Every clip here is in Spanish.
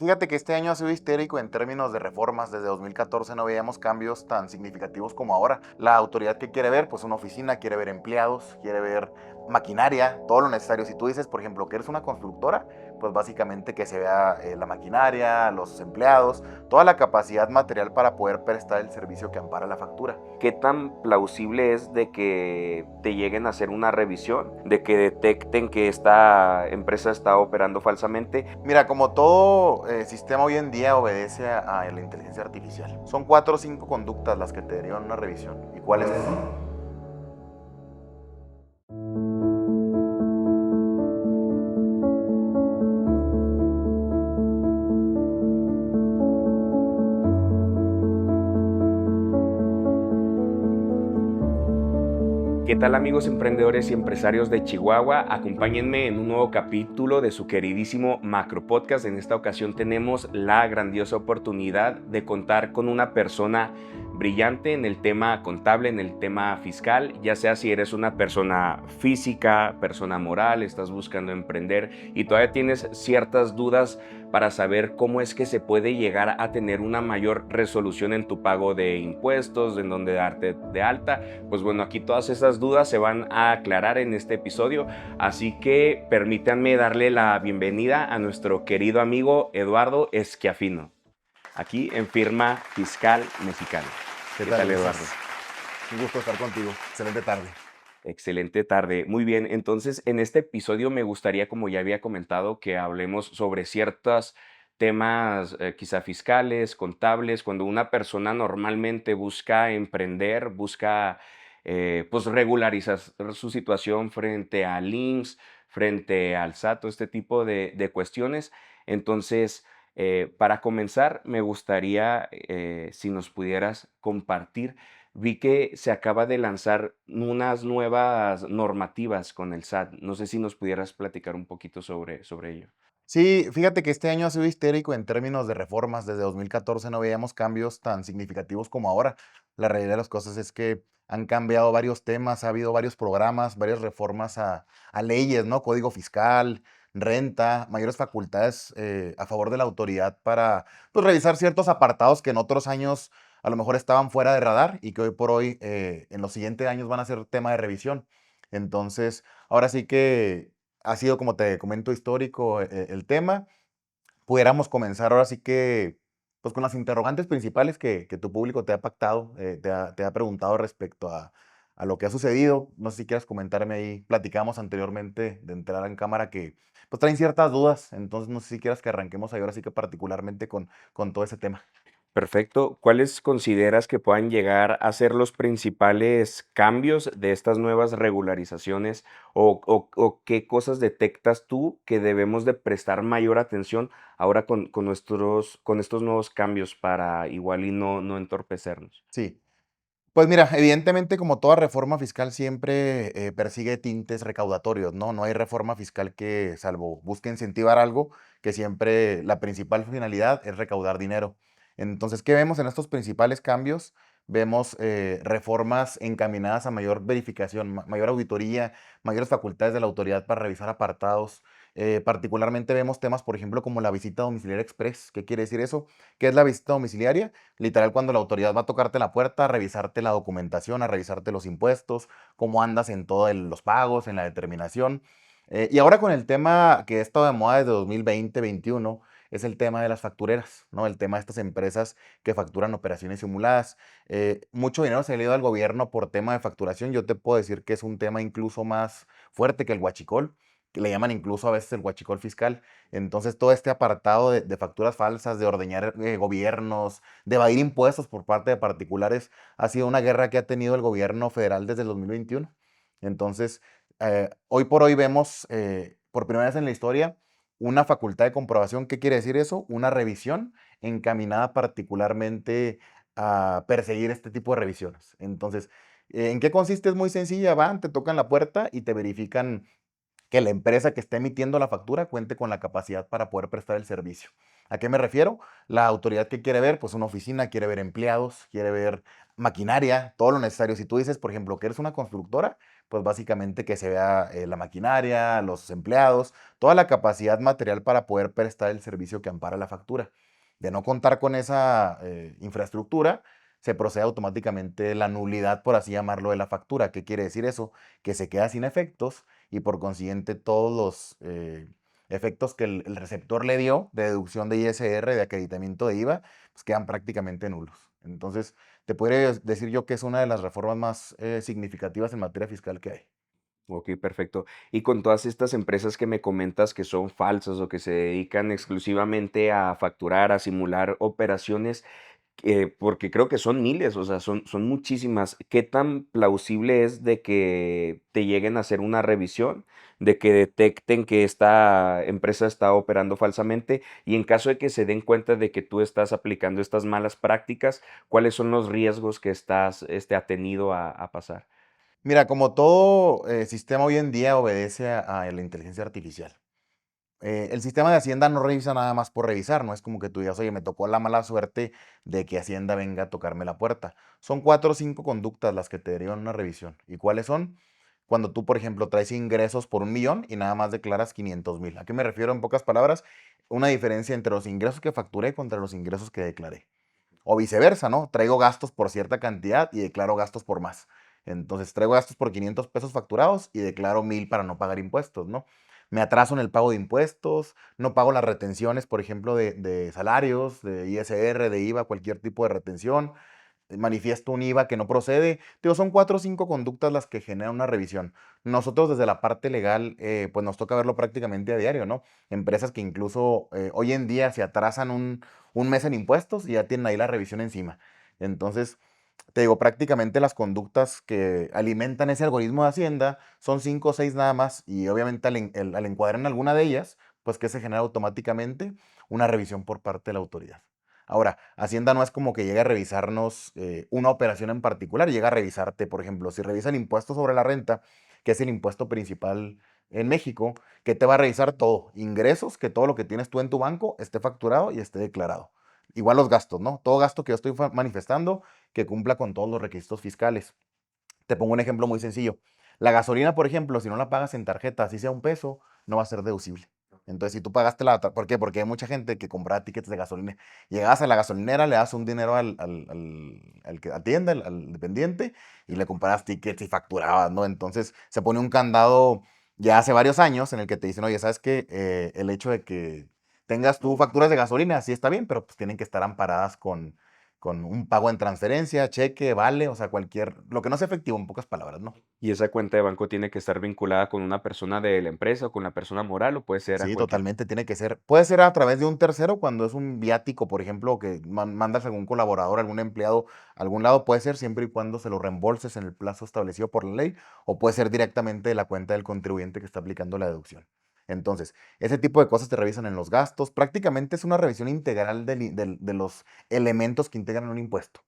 Fíjate que este año ha sido histérico en términos de reformas. Desde 2014 no veíamos cambios tan significativos como ahora. La autoridad que quiere ver, pues una oficina, quiere ver empleados, quiere ver maquinaria, todo lo necesario. Si tú dices, por ejemplo, que eres una constructora, pues básicamente que se vea la maquinaria, los empleados, toda la capacidad material para poder prestar el servicio que ampara la factura. ¿Qué tan plausible es de que te lleguen a hacer una revisión, de que detecten que esta empresa está operando falsamente? Mira, como todo sistema hoy en día obedece a la inteligencia artificial. Son 4 o 5 conductas las que te derivan una revisión. ¿Y cuáles son? ¿Qué tal, amigos emprendedores y empresarios de Chihuahua? Acompáñenme en un nuevo capítulo de su queridísimo Macro Podcast. En esta ocasión tenemos la grandiosa oportunidad de contar con una persona brillante en el tema contable, en el tema fiscal, ya sea si eres una persona física, persona moral, estás buscando emprender y todavía tienes ciertas dudas para saber cómo es que se puede llegar a tener una mayor resolución en tu pago de impuestos, en dónde darte de alta. Pues bueno, aquí todas esas dudas se van a aclarar en este episodio, así que permítanme darle la bienvenida a nuestro querido amigo Eduardo Esquiafino, aquí en Firma Fiscal Mexicana. ¿Qué ¿Qué tal, tal, Eduardo? Ulises? Un gusto estar contigo. Excelente tarde. Excelente tarde. Muy bien, entonces en este episodio me gustaría, como ya había comentado, que hablemos sobre ciertos temas quizá fiscales, contables, cuando una persona normalmente busca emprender, busca pues regularizar su situación frente a links, frente al SAT, todo este tipo de cuestiones. Entonces, para comenzar, me gustaría si nos pudieras compartir. Vi que se acaba de lanzar unas nuevas normativas con el SAT. No sé si nos pudieras platicar un poquito sobre ello. Sí, fíjate que este año ha sido histérico en términos de reformas. Desde 2014 no veíamos cambios tan significativos como ahora. La realidad de las cosas es que han cambiado varios temas, ha habido varios programas, varias reformas a leyes, ¿no? Código fiscal, renta, mayores facultades a favor de la autoridad para pues, revisar ciertos apartados que en otros años a lo mejor estaban fuera de radar y que hoy por hoy en los siguientes años van a ser tema de revisión. Entonces, ahora sí que ha sido, como te comento, histórico el tema. Pudiéramos comenzar ahora sí que, pues con las interrogantes principales que tu público te ha pactado, te ha preguntado respecto a lo que ha sucedido. No sé si quieras comentarme ahí. Platicamos anteriormente de entrar en cámara que pues traen ciertas dudas. Entonces no sé si quieras que arranquemos ahí ahora sí que particularmente con todo ese tema. Perfecto. ¿Cuáles consideras que puedan llegar a ser los principales cambios de estas nuevas regularizaciones o qué cosas detectas tú que debemos de prestar mayor atención ahora con estos nuevos cambios para igual y no entorpecernos? Sí. Pues mira, evidentemente, como toda reforma fiscal siempre persigue tintes recaudatorios, ¿no? No hay reforma fiscal que, salvo busque incentivar algo, que siempre la principal finalidad es recaudar dinero. Entonces, ¿qué vemos en estos principales cambios? Vemos reformas encaminadas a mayor verificación, mayor auditoría, mayores facultades de la autoridad para revisar apartados. Particularmente vemos temas, por ejemplo, como la visita domiciliaria express. ¿Qué quiere decir eso? ¿Qué es la visita domiciliaria? Literal, cuando la autoridad va a tocarte la puerta, a revisarte la documentación, a revisarte los impuestos, cómo andas en todos los pagos, en la determinación. Y ahora con el tema que ha estado de moda desde 2020-21, es el tema de las factureras, ¿no? El tema de estas empresas que facturan operaciones simuladas. Mucho dinero se le ha ido al gobierno por tema de facturación. Yo te puedo decir que es un tema incluso más fuerte que el huachicol, que le llaman incluso a veces el huachicol fiscal. Entonces, todo este apartado de facturas falsas, de ordeñar gobiernos, de evadir impuestos por parte de particulares, ha sido una guerra que ha tenido el gobierno federal desde el 2021. Entonces, hoy por hoy vemos, por primera vez en la historia, una facultad de comprobación. ¿Qué quiere decir eso? Una revisión encaminada particularmente a perseguir este tipo de revisiones. Entonces, ¿en qué consiste? Es muy sencilla, van, te tocan la puerta y te verifican que la empresa que esté emitiendo la factura cuente con la capacidad para poder prestar el servicio. ¿A qué me refiero? La autoridad que quiere ver, pues una oficina, quiere ver empleados, quiere ver maquinaria, todo lo necesario. Si tú dices, por ejemplo, que eres una constructora, pues básicamente que se vea la maquinaria, los empleados, toda la capacidad material para poder prestar el servicio que ampara la factura. De no contar con esa infraestructura, se procede automáticamente la nulidad, por así llamarlo, de la factura. ¿Qué quiere decir eso? Que se queda sin efectos y por consiguiente todos los efectos que el receptor le dio de deducción de ISR, de acreditamiento de IVA, pues quedan prácticamente nulos. Entonces, te podría decir yo que es una de las reformas más significativas en materia fiscal que hay. Ok, perfecto. Y con todas estas empresas que me comentas que son falsas o que se dedican exclusivamente a facturar, a simular operaciones, porque creo que son miles, o sea, son muchísimas. ¿Qué tan plausible es de que te lleguen a hacer una revisión, de que detecten que esta empresa está operando falsamente? Y en caso de que se den cuenta de que tú estás aplicando estas malas prácticas, ¿cuáles son los riesgos que estás atenido a pasar? Mira, como todo sistema hoy en día obedece a la inteligencia artificial. El sistema de Hacienda no revisa nada más por revisar, no es como que tú digas, oye, me tocó la mala suerte de que Hacienda venga a tocarme la puerta. Son 4 o 5 conductas las que te derivan una revisión. ¿Y cuáles son? Cuando tú, por ejemplo, traes ingresos por 1 millón y nada más declaras 500,000. ¿A qué me refiero en pocas palabras? Una diferencia entre los ingresos que facturé contra los ingresos que declaré. O viceversa, ¿no? Traigo gastos por cierta cantidad y declaro gastos por más. Entonces traigo gastos por 500 pesos facturados y declaro 1,000 para no pagar impuestos, ¿no? Me atraso en el pago de impuestos, no pago las retenciones, por ejemplo, de salarios, de ISR, de IVA, cualquier tipo de retención, manifiesto un IVA que no procede. Digo, son 4 o 5 conductas las que generan una revisión. Nosotros desde la parte legal, pues nos toca verlo prácticamente a diario, ¿no? Empresas que incluso hoy en día se atrasan un mes en impuestos y ya tienen ahí la revisión encima. Entonces, te digo, prácticamente las conductas que alimentan ese algoritmo de Hacienda son 5 o 6 nada más y obviamente al encuadrar en alguna de ellas, pues que se genera automáticamente una revisión por parte de la autoridad. Ahora, Hacienda no es como que llegue a revisarnos una operación en particular, llega a revisarte, por ejemplo, si revisa el impuesto sobre la renta, que es el impuesto principal en México, que te va a revisar todo, ingresos, que todo lo que tienes tú en tu banco esté facturado y esté declarado. Igual los gastos, ¿no? Todo gasto que yo estoy manifestando que cumpla con todos los requisitos fiscales. Te pongo un ejemplo muy sencillo. La gasolina, por ejemplo, si no la pagas en tarjeta, así sea 1 peso, no va a ser deducible. Entonces, si tú pagaste ¿por qué? Porque hay mucha gente que compra tickets de gasolina. Llegabas a la gasolinera, le das un dinero al que atiende, al dependiente, y le comprabas tickets y facturabas, ¿no? Entonces, se pone un candado ya hace varios años en el que te dicen, oye, ¿sabes qué? El hecho de que tengas tú facturas de gasolina, sí está bien, pero pues tienen que estar amparadas con un pago en transferencia, cheque, vale, o sea, lo que no sea efectivo, en pocas palabras, ¿no? Y esa cuenta de banco tiene que estar vinculada con una persona de la empresa o con la persona moral o puede ser a Sí, cualquier. totalmente tiene que ser. Puede ser a través de un tercero cuando es un viático, por ejemplo, que mandas a algún colaborador, algún empleado a algún lado, puede ser siempre y cuando se lo reembolses en el plazo establecido por la ley, o puede ser directamente de la cuenta del contribuyente que está aplicando la deducción. Entonces, ese tipo de cosas te revisan en los gastos. Prácticamente es una revisión integral de los elementos que integran un impuesto.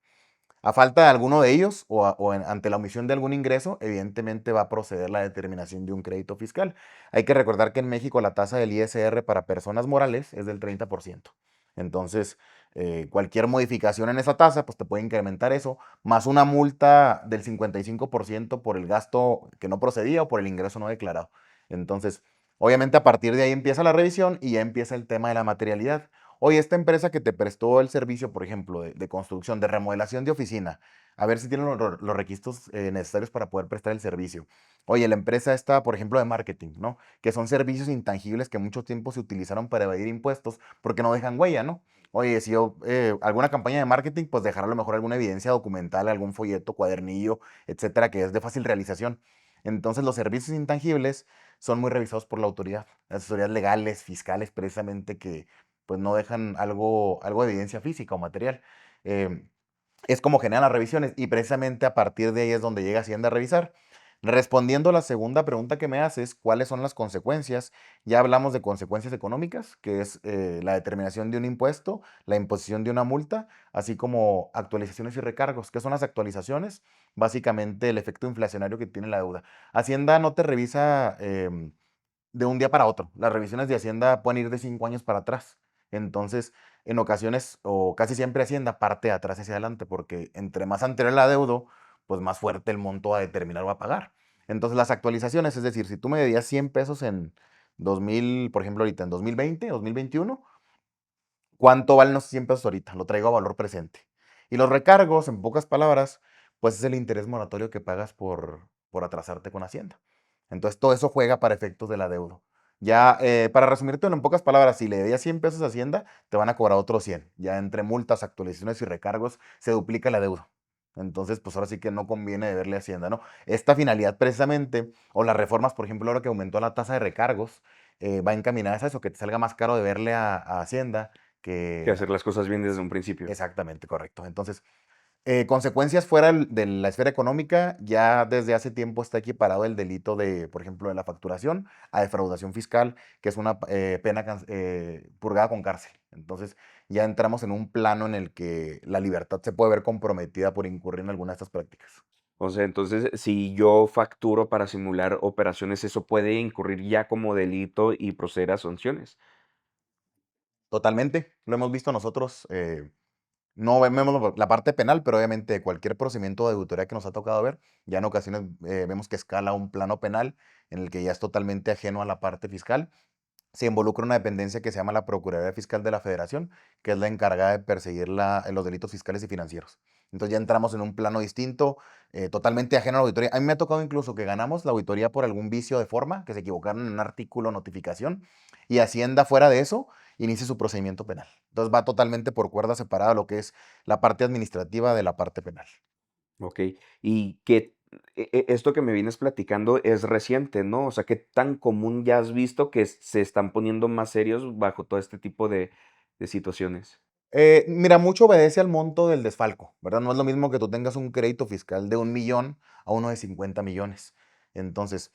A falta de alguno de ellos ante la omisión de algún ingreso, evidentemente va a proceder la determinación de un crédito fiscal. Hay que recordar que en México la tasa del ISR para personas morales es del 30%. Entonces, cualquier modificación en esa tasa, pues te puede incrementar eso, más una multa del 55% por el gasto que no procedía o por el ingreso no declarado. Entonces, obviamente a partir de ahí empieza la revisión y ya empieza el tema de la materialidad. Oye, esta empresa que te prestó el servicio, por ejemplo, de construcción, de remodelación de oficina, a ver si tienen los requisitos necesarios para poder prestar el servicio. Oye, la empresa está, por ejemplo, de marketing, ¿no? Que son servicios intangibles que mucho tiempo se utilizaron para evadir impuestos porque no dejan huella, ¿no? Oye, si yo, alguna campaña de marketing, pues dejar a lo mejor alguna evidencia documental, algún folleto, cuadernillo, etcétera, que es de fácil realización. Entonces, los servicios intangibles son muy revisados por la autoridad, las autoridades legales, fiscales, precisamente que pues no dejan algo de evidencia física o material. Em, es como generan las revisiones y precisamente a partir de ahí es donde llega Hacienda a revisar. Respondiendo a la segunda pregunta que me haces, ¿cuáles son las consecuencias? Ya hablamos de consecuencias económicas, que es la determinación de un impuesto, la imposición de una multa, así como actualizaciones y recargos. ¿Qué son las actualizaciones? Básicamente el efecto inflacionario que tiene la deuda. Hacienda no te revisa de un día para otro. Las revisiones de Hacienda pueden ir de 5 años para atrás. Entonces, en ocasiones, o casi siempre Hacienda parte de atrás hacia adelante, porque entre más anterior el adeudo, pues más fuerte el monto a determinar o a pagar. Entonces las actualizaciones, es decir, si tú me debías 100 pesos en 2000, por ejemplo, ahorita en 2020, 2021, ¿cuánto valen los 100 pesos ahorita? Lo traigo a valor presente. Y los recargos, en pocas palabras, pues es el interés moratorio que pagas por atrasarte con Hacienda. Entonces todo eso juega para efectos del adeudo. Ya, para resumírtelo en pocas palabras, si le debías 100 pesos a Hacienda, te van a cobrar otros 100. Ya entre multas, actualizaciones y recargos se duplica el adeudo. Entonces, pues ahora sí que no conviene deberle a Hacienda, ¿no? Esta finalidad precisamente, o las reformas, por ejemplo, ahora que aumentó la tasa de recargos, va encaminada a eso, que te salga más caro deberle a Hacienda Que que... hacer las cosas bien desde un principio. Exactamente, correcto. Entonces, consecuencias fuera de la esfera económica, ya desde hace tiempo está equiparado el delito de, por ejemplo, de la facturación a defraudación fiscal, que es una pena purgada con cárcel. Entonces, ya entramos en un plano en el que la libertad se puede ver comprometida por incurrir en alguna de estas prácticas. O sea, entonces, si yo facturo para simular operaciones, eso puede incurrir ya como delito y proceder a sanciones. Totalmente, lo hemos visto nosotros. No vemos la parte penal, pero obviamente cualquier procedimiento de auditoría que nos ha tocado ver, ya en ocasiones vemos que escala a un plano penal en el que ya es totalmente ajeno a la parte fiscal. Se involucra una dependencia que se llama la Procuraduría Fiscal de la Federación, que es la encargada de perseguir los delitos fiscales y financieros. Entonces ya entramos en un plano distinto, totalmente ajeno a la auditoría. A mí me ha tocado incluso que ganamos la auditoría por algún vicio de forma, que se equivocaron en un artículo o notificación, y Hacienda fuera de eso inicia su procedimiento penal. Entonces va totalmente por cuerda separada lo que es la parte administrativa de la parte penal. Ok. Y que esto que me vienes platicando es reciente, ¿no? O sea, ¿qué tan común ya has visto que se están poniendo más serios bajo todo este tipo de situaciones? Mira, mucho obedece al monto del desfalco, ¿verdad? No es lo mismo que tú tengas un crédito fiscal de 1 millón a uno de 50 millones. Entonces,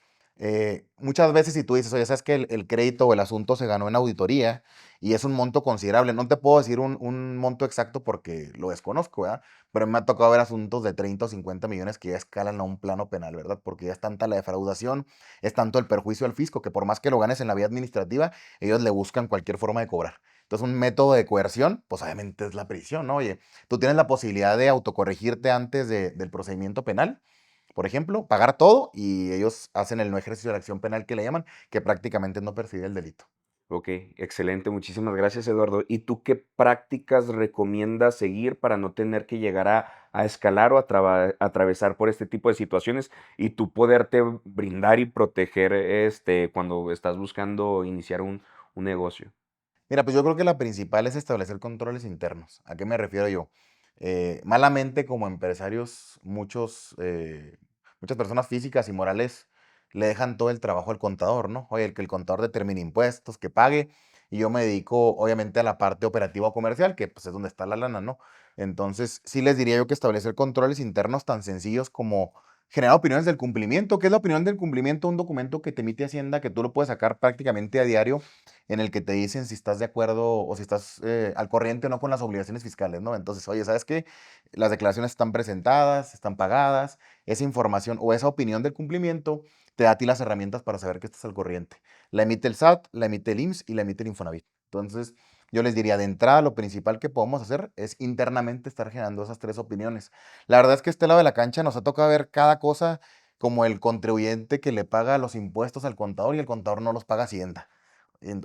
muchas veces si tú dices, oye, sabes que el crédito o el asunto se ganó en auditoría y es un monto considerable, no te puedo decir un monto exacto porque lo desconozco, ¿verdad? Pero me ha tocado ver asuntos de 30 o 50 millones que ya escalan a un plano penal, ¿verdad? Porque ya es tanta la defraudación, es tanto el perjuicio al fisco, que por más que lo ganes en la vía administrativa, ellos le buscan cualquier forma de cobrar. Entonces, un método de coerción, pues obviamente es la prisión, ¿no? Oye, tú tienes la posibilidad de autocorregirte antes del procedimiento penal, por ejemplo, pagar todo y ellos hacen el no ejercicio de la acción penal que le llaman, que prácticamente no persigue el delito. Ok, excelente, muchísimas gracias, Eduardo. ¿Y tú qué prácticas recomiendas seguir para no tener que llegar a escalar o atravesar por este tipo de situaciones y tú poderte brindar y proteger cuando estás buscando iniciar un negocio? Mira, pues yo creo que la principal es establecer controles internos. ¿A qué me refiero yo? Malamente como empresarios, muchas personas físicas y morales le dejan todo el trabajo al contador, ¿no? Oye, el que el contador determine impuestos, que pague, y yo me dedico obviamente a la parte operativa o comercial, que pues es donde está la lana, ¿no? Entonces, sí les diría yo que establecer controles internos tan sencillos como generar opiniones del cumplimiento. ¿Qué es la opinión del cumplimiento? Un documento que te emite Hacienda que tú lo puedes sacar prácticamente a diario en el que te dicen si estás de acuerdo o si estás al corriente o no con las obligaciones fiscales, ¿no? Entonces, oye, ¿sabes qué? Las declaraciones están presentadas, están pagadas, esa información o esa opinión del cumplimiento te da a ti las herramientas para saber que estás al corriente. La emite el SAT, la emite el IMSS y la emite el Infonavit. Entonces, yo les diría, de entrada, lo principal que podemos hacer es internamente estar generando esas tres opiniones. La verdad es que este lado de la cancha nos ha tocado ver cada cosa como el contribuyente que le paga los impuestos al contador y el contador no los paga a Hacienda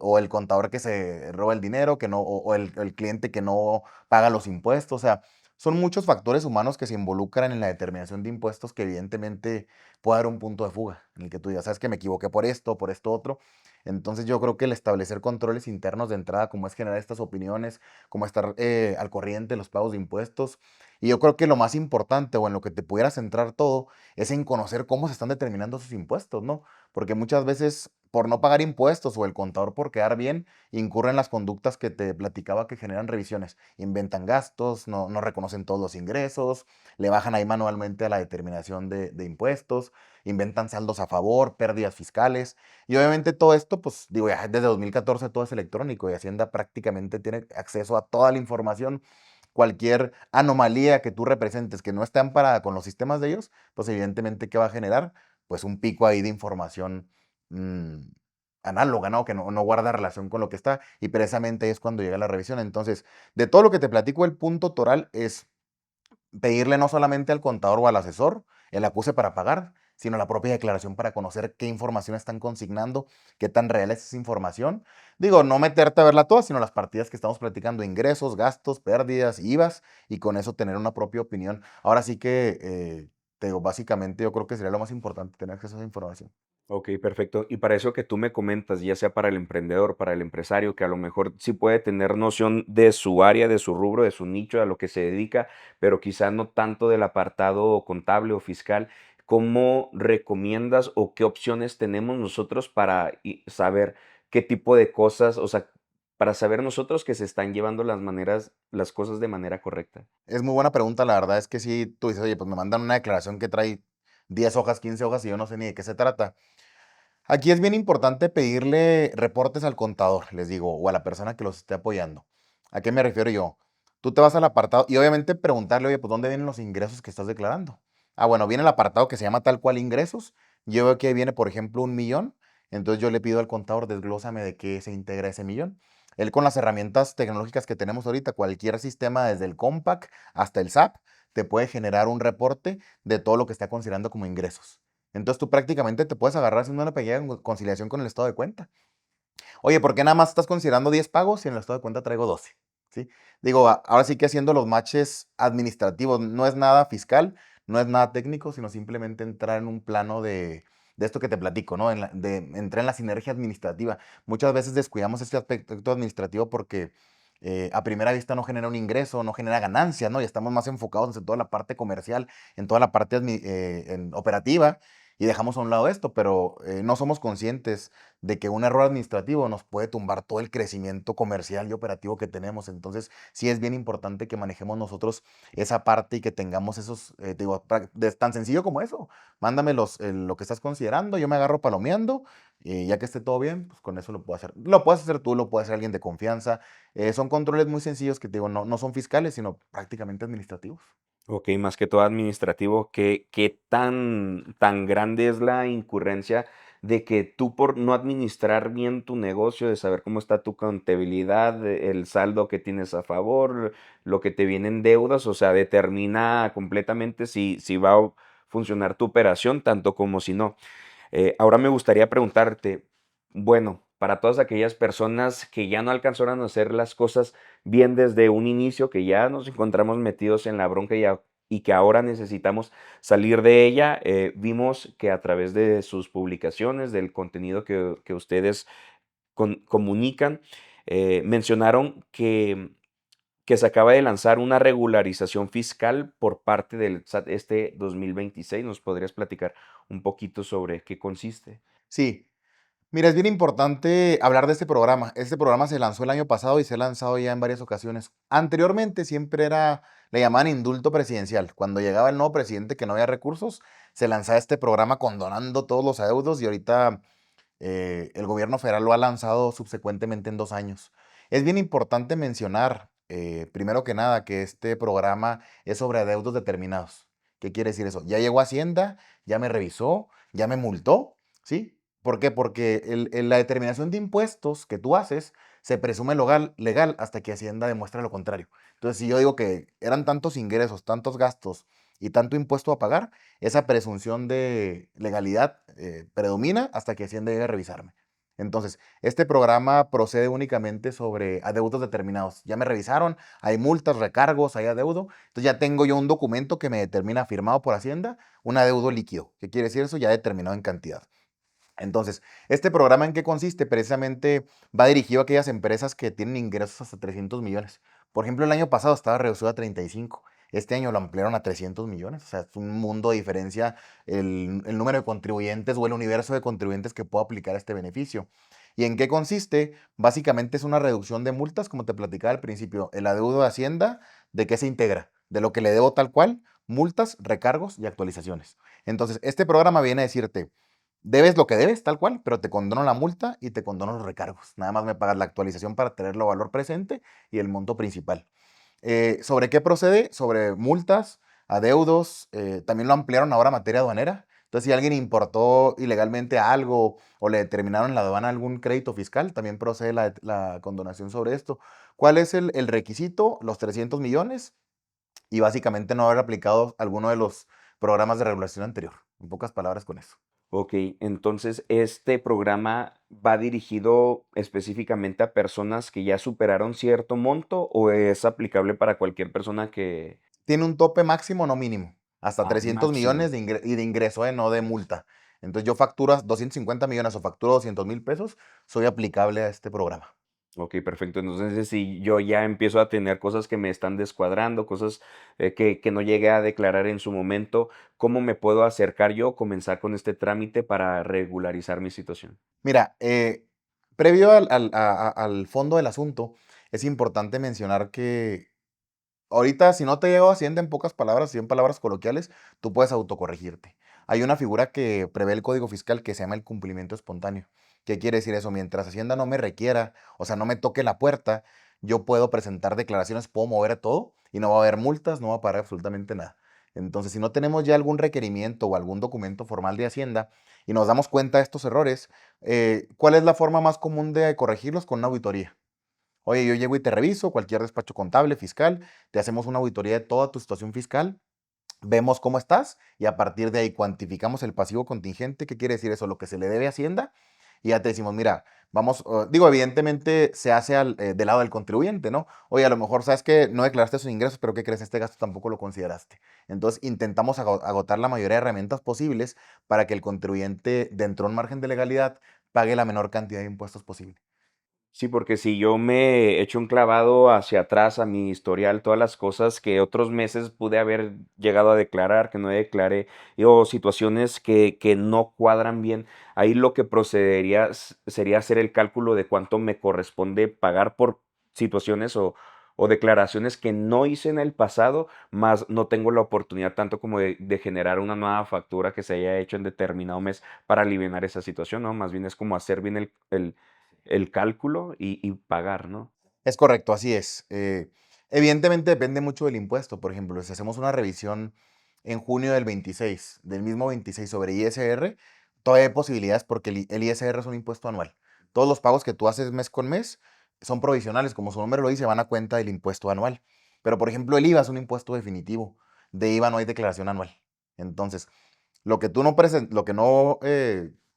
o el contador que se roba el dinero, que no, o el cliente que no paga los impuestos. O sea, son muchos factores humanos que se involucran en la determinación de impuestos que evidentemente puede haber un punto de fuga en el que tú digas, sabes que me equivoqué por esto otro. Entonces yo creo que el establecer controles internos de entrada, como es generar estas opiniones, como estar al corriente de los pagos de impuestos. Y yo creo que lo más importante o en lo que te pudieras centrar todo es en conocer cómo se están determinando esos impuestos, ¿no? Porque muchas veces por no pagar impuestos o el contador por quedar bien, incurren las conductas que te platicaba que generan revisiones. Inventan gastos, no reconocen todos los ingresos, le bajan ahí manualmente a la determinación de impuestos, inventan saldos a favor, pérdidas fiscales. Y obviamente todo esto, pues digo, ya desde 2014 todo es electrónico y Hacienda prácticamente tiene acceso a toda la información. Cualquier anomalía que tú representes que no esté amparada con los sistemas de ellos, pues evidentemente, ¿qué va a generar? Pues un pico ahí de información mm, análoga, ¿no? Que no guarda relación con lo que está, y precisamente ahí es cuando llega la revisión. Entonces, de todo lo que te platico, el punto toral es pedirle no solamente al contador o al asesor el acuse para pagar, sino la propia declaración para conocer qué información están consignando, qué tan real es esa información. Digo, no meterte a verla toda, sino las partidas que estamos platicando, ingresos, gastos, pérdidas, IVAs, y con eso tener una propia opinión. Ahora sí que, te digo, básicamente yo creo que sería lo más importante, tener acceso a esa información. Ok, perfecto. Y para eso que tú me comentas, ya sea para el emprendedor, para el empresario, que a lo mejor sí puede tener noción de su área, de su rubro, de su nicho, a lo que se dedica, pero quizá no tanto del apartado contable o fiscal, ¿cómo recomiendas o qué opciones tenemos nosotros para saber qué tipo de cosas, o sea, para saber nosotros que se están llevando las cosas de manera correcta? Es muy buena pregunta, la verdad es que sí, tú dices, oye, pues me mandan una declaración que trae 10 hojas, 15 hojas y yo no sé ni de qué se trata. Aquí es bien importante pedirle reportes al contador, les digo, o a la persona que los esté apoyando. ¿A qué me refiero yo? Tú te vas al apartado y obviamente preguntarle, oye, pues ¿dónde vienen los ingresos que estás declarando? Ah, bueno, viene el apartado que se llama tal cual ingresos. Yo veo que ahí viene, por ejemplo, 1 millón. Entonces yo le pido al contador, desglósame de qué se integra ese millón. Él con las herramientas tecnológicas que tenemos ahorita, cualquier sistema, desde el Compact hasta el SAP, te puede generar un reporte de todo lo que está considerando como ingresos. Entonces tú prácticamente te puedes agarrar haciendo una pequeña conciliación con el estado de cuenta. Oye, ¿por qué nada más estás considerando 10 pagos y en el estado de cuenta traigo 12? ¿Sí? Digo, ahora sí que haciendo los matches administrativos, no es nada fiscal, no es nada técnico, sino simplemente entrar en un plano de esto que te platico, ¿no? De entrar en la sinergia administrativa. Muchas veces descuidamos este aspecto administrativo porque a primera vista no genera un ingreso, no genera ganancias, ¿no? Y estamos más enfocados en toda la parte comercial, en toda la parte operativa, y dejamos a un lado esto, pero no somos conscientes de que un error administrativo nos puede tumbar todo el crecimiento comercial y operativo que tenemos. Entonces, sí es bien importante que manejemos nosotros esa parte y que tengamos esos, digo, tan sencillo como eso. Mándame lo que estás considerando, yo me agarro palomeando y ya que esté todo bien, pues con eso lo puedo hacer. Lo puedes hacer tú, lo puede hacer alguien de confianza. Son controles muy sencillos que te digo, no son fiscales, sino prácticamente administrativos. Ok, más que todo administrativo, ¿qué tan grande es la incurrencia de que tú por no administrar bien tu negocio, de saber cómo está tu contabilidad, el saldo que tienes a favor, lo que te vienen deudas, o sea, determina completamente si va a funcionar tu operación, tanto como si no? Ahora me gustaría preguntarte, bueno, para todas aquellas personas que ya no alcanzaron a hacer las cosas bien desde un inicio, que ya nos encontramos metidos en la bronca y que ahora necesitamos salir de ella, vimos que a través de sus publicaciones, del contenido que ustedes comunican, mencionaron que se acaba de lanzar una regularización fiscal por parte del SAT este 2026. ¿Nos podrías platicar un poquito sobre qué consiste? Sí, mira, es bien importante hablar de este programa. Este programa se lanzó el año pasado y se ha lanzado ya en varias ocasiones. Anteriormente siempre le llamaban indulto presidencial. Cuando llegaba el nuevo presidente que no había recursos, se lanzaba este programa condonando todos los adeudos y ahorita el gobierno federal lo ha lanzado subsecuentemente en 2 años. Es bien importante mencionar, primero que nada, que este programa es sobre adeudos determinados. ¿Qué quiere decir eso? Ya llegó a Hacienda, ya me revisó, ya me multó, ¿sí? ¿Por qué? Porque la determinación de impuestos que tú haces se presume legal hasta que Hacienda demuestre lo contrario. Entonces, si yo digo que eran tantos ingresos, tantos gastos y tanto impuesto a pagar, esa presunción de legalidad predomina hasta que Hacienda llegue a revisarme. Entonces, este programa procede únicamente sobre adeudos determinados. Ya me revisaron, hay multas, recargos, hay adeudo. Entonces ya tengo yo un documento que me determina firmado por Hacienda un adeudo líquido. ¿Qué quiere decir eso? Ya determinado en cantidad. Entonces, ¿este programa en qué consiste? Precisamente va dirigido a aquellas empresas que tienen ingresos hasta 300 millones. Por ejemplo, el año pasado estaba reducido a 35. Este año lo ampliaron a 300 millones. O sea, es un mundo de diferencia el número de contribuyentes o el universo de contribuyentes que puede aplicar este beneficio. ¿Y en qué consiste? Básicamente es una reducción de multas, como te platicaba al principio. El adeudo de Hacienda, ¿de qué se integra? De lo que le debo tal cual, multas, recargos y actualizaciones. Entonces, este programa viene a decirte, debes lo que debes, tal cual, pero te condono la multa y te condono los recargos. Nada más me pagas la actualización para tenerlo a valor presente y el monto principal. ¿Sobre qué procede? Sobre multas, adeudos, también lo ampliaron ahora a materia aduanera. Entonces, si alguien importó ilegalmente algo o le determinaron en la aduana algún crédito fiscal, también procede la condonación sobre esto. ¿Cuál es el requisito? Los 300 millones y básicamente no haber aplicado alguno programas de regulación anterior. En pocas palabras con eso. Ok, entonces este programa va dirigido específicamente a personas que ya superaron cierto monto o es aplicable para cualquier persona que... Tiene un tope máximo, no mínimo. Hasta Ah, 300 máximo. millones y de ingreso, no de multa. Entonces yo facturo 250 millones o facturo 200,000 pesos, soy aplicable a este programa. Ok, perfecto. Entonces, si yo ya empiezo a tener cosas que me están descuadrando, cosas que no llegué a declarar en su momento, ¿cómo me puedo acercar yo, comenzar con este trámite para regularizar mi situación? Mira, previo al fondo del asunto, es importante mencionar que ahorita, si no te llegó Hacienda en pocas palabras y en palabras coloquiales, tú puedes autocorregirte. Hay una figura que prevé el Código Fiscal que se llama el cumplimiento espontáneo. ¿Qué quiere decir eso? Mientras Hacienda no me requiera, o sea, no me toque la puerta, yo puedo presentar declaraciones, puedo mover todo y no va a haber multas, no va a pagar absolutamente nada. Entonces, si no tenemos ya algún requerimiento o algún documento formal de Hacienda y nos damos cuenta de estos errores, ¿cuál es la forma más común de corregirlos? Con una auditoría. Oye, yo llego y te reviso, cualquier despacho contable, fiscal, te hacemos una auditoría de toda tu situación fiscal, vemos cómo estás y a partir de ahí cuantificamos el pasivo contingente. ¿Qué quiere decir eso? Lo que se le debe a Hacienda y ya te decimos, mira, vamos, digo, evidentemente se hace del lado del contribuyente, ¿no? Oye, a lo mejor sabes que no declaraste sus ingresos, pero ¿qué crees? Este gasto tampoco lo consideraste. Entonces intentamos agotar la mayoría de herramientas posibles para que el contribuyente, dentro de un margen de legalidad, pague la menor cantidad de impuestos posible. Sí, porque si yo me echo un clavado hacia atrás a mi historial, todas las cosas que otros meses pude haber llegado a declarar, que no declaré, o situaciones que no cuadran bien, ahí lo que procedería sería hacer el cálculo de cuánto me corresponde pagar por situaciones o declaraciones que no hice en el pasado, más no tengo la oportunidad tanto como de generar una nueva factura que se haya hecho en determinado mes para aliviar esa situación, ¿no? Más bien es como hacer bien el cálculo y pagar, ¿no? Es correcto, así es. Evidentemente depende mucho del impuesto. Por ejemplo, si hacemos una revisión en junio del 26, del mismo 26 sobre ISR, todavía hay posibilidades porque el ISR es un impuesto anual. Todos los pagos que tú haces mes con mes son provisionales, como su nombre lo dice, van a cuenta del impuesto anual. Pero, por ejemplo, el IVA es un impuesto definitivo. De IVA no hay declaración anual. Entonces, lo que no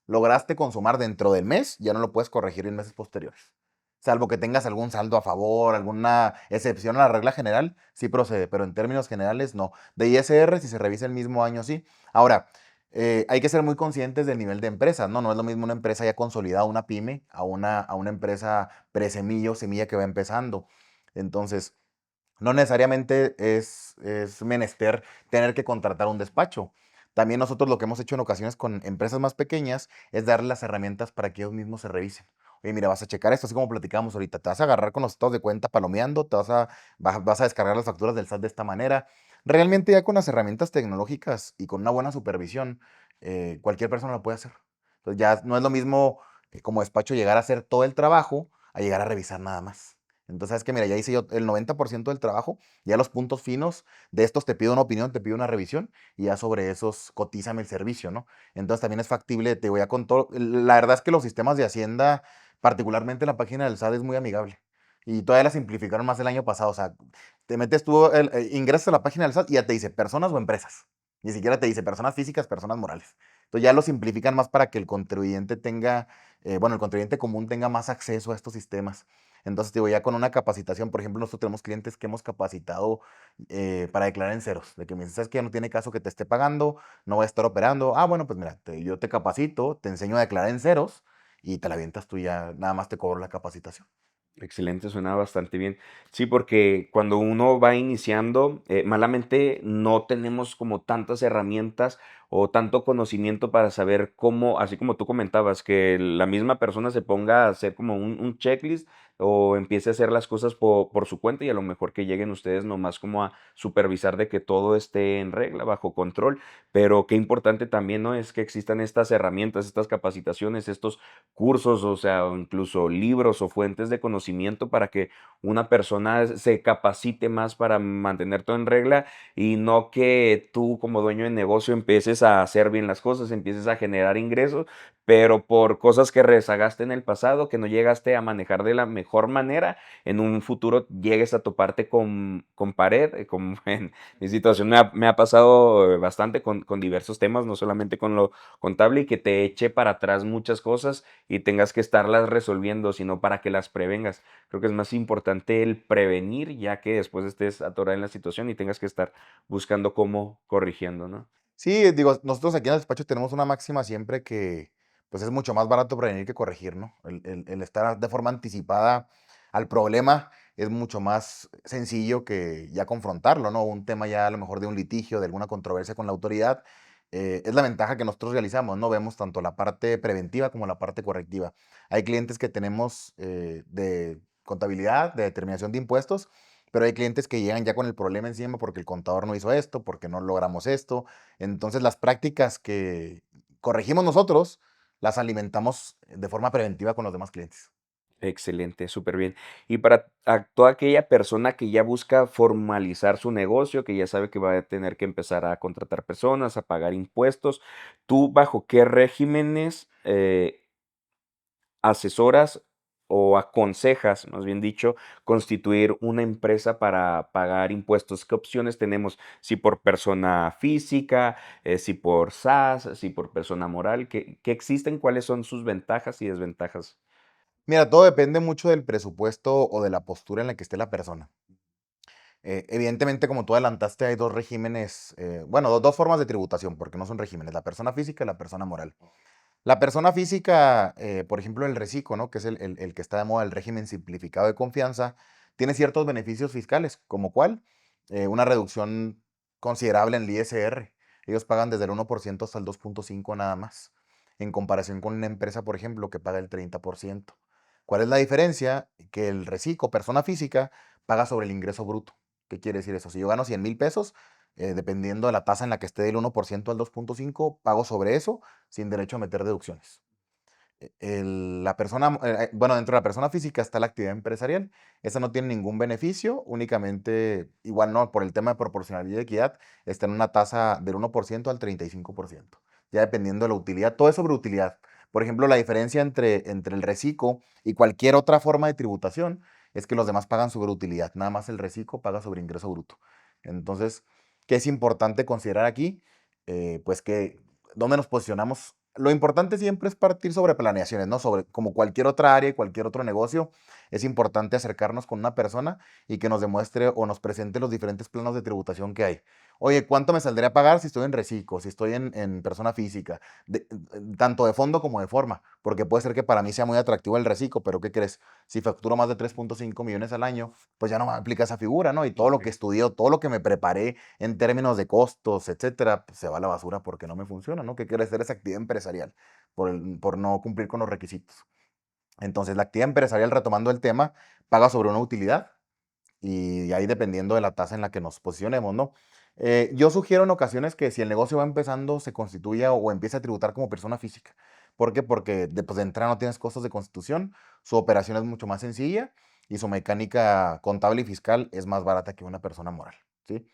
lograste consumar dentro del mes, ya no lo puedes corregir en meses posteriores. Salvo que tengas algún saldo a favor, alguna excepción a la regla general, sí procede, pero en términos generales no. De ISR, si se revisa el mismo año, sí. Ahora, hay que ser muy conscientes del nivel de empresa, ¿no? No es lo mismo una empresa ya consolidada, una pyme, a una empresa presemilla o semilla que va empezando. Entonces, no necesariamente es menester tener que contratar un despacho. También nosotros lo que hemos hecho en ocasiones con empresas más pequeñas es darles las herramientas para que ellos mismos se revisen. Oye, mira, vas a checar esto, así como platicábamos ahorita. Te vas a agarrar con los estados de cuenta palomeando, vas a descargar las facturas del SAT de esta manera. Realmente ya con las herramientas tecnológicas y con una buena supervisión, cualquier persona lo puede hacer. Entonces ya no es lo mismo como despacho llegar a hacer todo el trabajo a llegar a revisar nada más. Entonces, sabes que mira, ya hice yo el 90% del trabajo, ya los puntos finos de estos te pido una opinión, te pido una revisión y ya sobre esos cotízame el servicio, ¿no? Entonces también es factible, te voy a contar, la verdad es que los sistemas de Hacienda, particularmente la página del SAT es muy amigable y todavía la simplificaron más el año pasado, o sea, te metes tú, ingresas a la página del SAT y ya te dice personas o empresas, ni siquiera te dice personas físicas, personas morales. Entonces ya lo simplifican más para que el contribuyente tenga, bueno, el contribuyente común tenga más acceso a estos sistemas. Entonces, digo, ya con una capacitación, por ejemplo, nosotros tenemos clientes que hemos capacitado para declarar en ceros, de que me dices, ¿sabes que ya no tiene caso que te esté pagando, no voy a estar operando? Ah, bueno, pues mira, yo te capacito, te enseño a declarar en ceros y te la avientas tú ya, nada más te cobro la capacitación. Excelente, suena bastante bien. Sí, porque cuando uno va iniciando, malamente no tenemos como tantas herramientas o tanto conocimiento para saber cómo, así como tú comentabas, que la misma persona se ponga a hacer como un checklist o empiece a hacer las cosas por su cuenta y a lo mejor que lleguen ustedes nomás como a supervisar de que todo esté en regla, bajo control. Pero qué importante también, ¿no? Es que existan estas herramientas, estas capacitaciones, estos cursos, o sea, o incluso libros o fuentes de conocimiento para que una persona se capacite más para mantener todo en regla y no que tú como dueño de negocio empieces a hacer bien las cosas, empieces a generar ingresos, pero por cosas que rezagaste en el pasado, que no llegaste a manejar de la mejor manera, en un futuro llegues a toparte con pared, como en mi situación me ha pasado bastante con diversos temas, no solamente con lo contable, y que te eche para atrás muchas cosas y tengas que estarlas resolviendo, sino para que las prevengas. Creo que es más importante el prevenir, ya que después estés atorado en la situación y tengas que estar buscando cómo corrigiendo, ¿no? Sí, digo, nosotros aquí en el despacho tenemos una máxima siempre que, pues, es mucho más barato prevenir que corregir, ¿no? El estar de forma anticipada al problema es mucho más sencillo que ya confrontarlo, ¿no? Un tema ya a lo mejor de un litigio, de alguna controversia con la autoridad, es la ventaja que nosotros realizamos, ¿no? Vemos tanto la parte preventiva como la parte correctiva. Hay clientes que tenemos de contabilidad, de determinación de impuestos, pero hay clientes que llegan ya con el problema encima porque el contador no hizo esto, porque no logramos esto. Entonces, las prácticas que corregimos nosotros, las alimentamos de forma preventiva con los demás clientes. Excelente, súper bien. Y para toda aquella persona que ya busca formalizar su negocio, que ya sabe que va a tener que empezar a contratar personas, a pagar impuestos, ¿tú bajo qué regímenes asesoras o aconsejas, más bien dicho, constituir una empresa para pagar impuestos? ¿Qué opciones tenemos? Si por persona física, si por SaaS, si por persona moral, ¿qué existen? ¿Cuáles son sus ventajas y desventajas? Mira, todo depende mucho del presupuesto o de la postura en la que esté la persona. Evidentemente, como tú adelantaste, hay dos regímenes, bueno, dos formas de tributación, porque no son regímenes, la persona física y la persona moral. La persona física, por ejemplo, el reciclo, ¿no? Que es el que está de moda, el régimen simplificado de confianza, tiene ciertos beneficios fiscales, como cuál, una reducción considerable en el ISR. Ellos pagan desde el 1% hasta el 2,5% nada más, en comparación con una empresa, por ejemplo, que paga el 30%. ¿Cuál es la diferencia? Que el reciclo, persona física, paga sobre el ingreso bruto. ¿Qué quiere decir eso? Si yo gano 100,000 pesos, dependiendo de la tasa en la que esté del 1% al 2,5%, pago sobre eso sin derecho a meter deducciones. La persona, bueno, dentro de la persona física está la actividad empresarial. Esa no tiene ningún beneficio, únicamente, igual no, por el tema de proporcionalidad y equidad, está en una tasa del 1% al 35%, ya dependiendo de la utilidad. Todo es sobre utilidad. Por ejemplo, la diferencia entre el reciclo y cualquier otra forma de tributación es que los demás pagan sobre utilidad. Nada más el reciclo paga sobre ingreso bruto. Entonces, ¿qué es importante considerar aquí? Pues que dónde nos posicionamos. Lo importante siempre es partir sobre planeaciones, ¿no? Sobre como cualquier otra área y cualquier otro negocio, es importante acercarnos con una persona y que nos demuestre o nos presente los diferentes planos de tributación que hay. Oye, ¿cuánto me saldría a pagar si estoy en reciclo, si estoy en persona física? Tanto de fondo como de forma, porque puede ser que para mí sea muy atractivo el reciclo, pero ¿qué crees? Si facturo más de 3,5 millones al año, pues ya no me aplica esa figura, ¿no? Y todo lo que estudié, todo lo que me preparé en términos de costos, etcétera, pues se va a la basura porque no me funciona, ¿no? ¿Qué quiere hacer esa actividad empresarial por no cumplir con los requisitos? Entonces, la actividad empresarial, retomando el tema, paga sobre una utilidad y ahí dependiendo de la tasa en la que nos posicionemos, ¿no? Yo sugiero en ocasiones que si el negocio va empezando, se constituya o empiece a tributar como persona física. ¿Por qué? Porque pues, de entrada no tienes costos de constitución, su operación es mucho más sencilla y su mecánica contable y fiscal es más barata que una persona moral, ¿sí?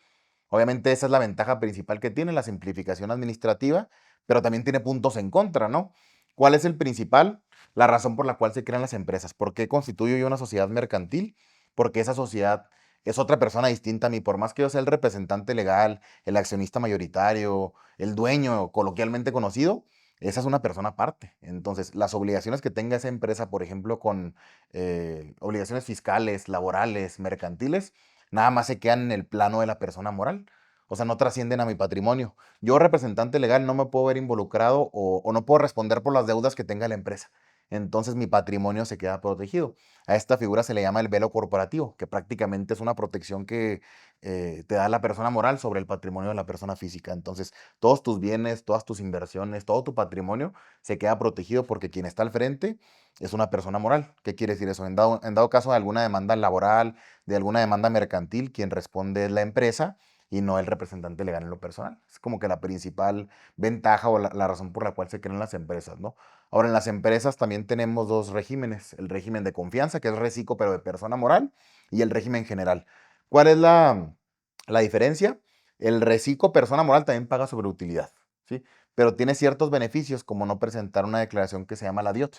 Obviamente esa es la ventaja principal que tiene, la simplificación administrativa, pero también tiene puntos en contra, ¿no? ¿Cuál es el principal? La razón por la cual se crean las empresas. ¿Por qué constituyo yo una sociedad mercantil? Porque esa sociedad es otra persona distinta a mí. Por más que yo sea el representante legal, el accionista mayoritario, el dueño coloquialmente conocido, esa es una persona aparte. Entonces, las obligaciones que tenga esa empresa, por ejemplo, con obligaciones fiscales, laborales, mercantiles, nada más se quedan en el plano de la persona moral. O sea, no trascienden a mi patrimonio. Yo, representante legal, no me puedo ver involucrado o no puedo responder por las deudas que tenga la empresa. Entonces mi patrimonio se queda protegido. A esta figura se le llama el velo corporativo, que prácticamente es una protección que te da la persona moral sobre el patrimonio de la persona física. Entonces, todos tus bienes, todas tus inversiones, todo tu patrimonio se queda protegido porque quien está al frente es una persona moral. ¿Qué quiere decir eso? En dado caso de alguna demanda laboral, de alguna demanda mercantil, quien responde es la empresa y no el representante legal en lo personal. Es como que la principal ventaja o la razón por la cual se crean las empresas, ¿no? Ahora, en las empresas también tenemos dos regímenes, el régimen de confianza, que es reciclo pero de persona moral, y el régimen general. ¿Cuál es la diferencia? El reciclo persona moral también paga sobre utilidad, ¿sí? Pero tiene ciertos beneficios como no presentar una declaración que se llama la DIOT,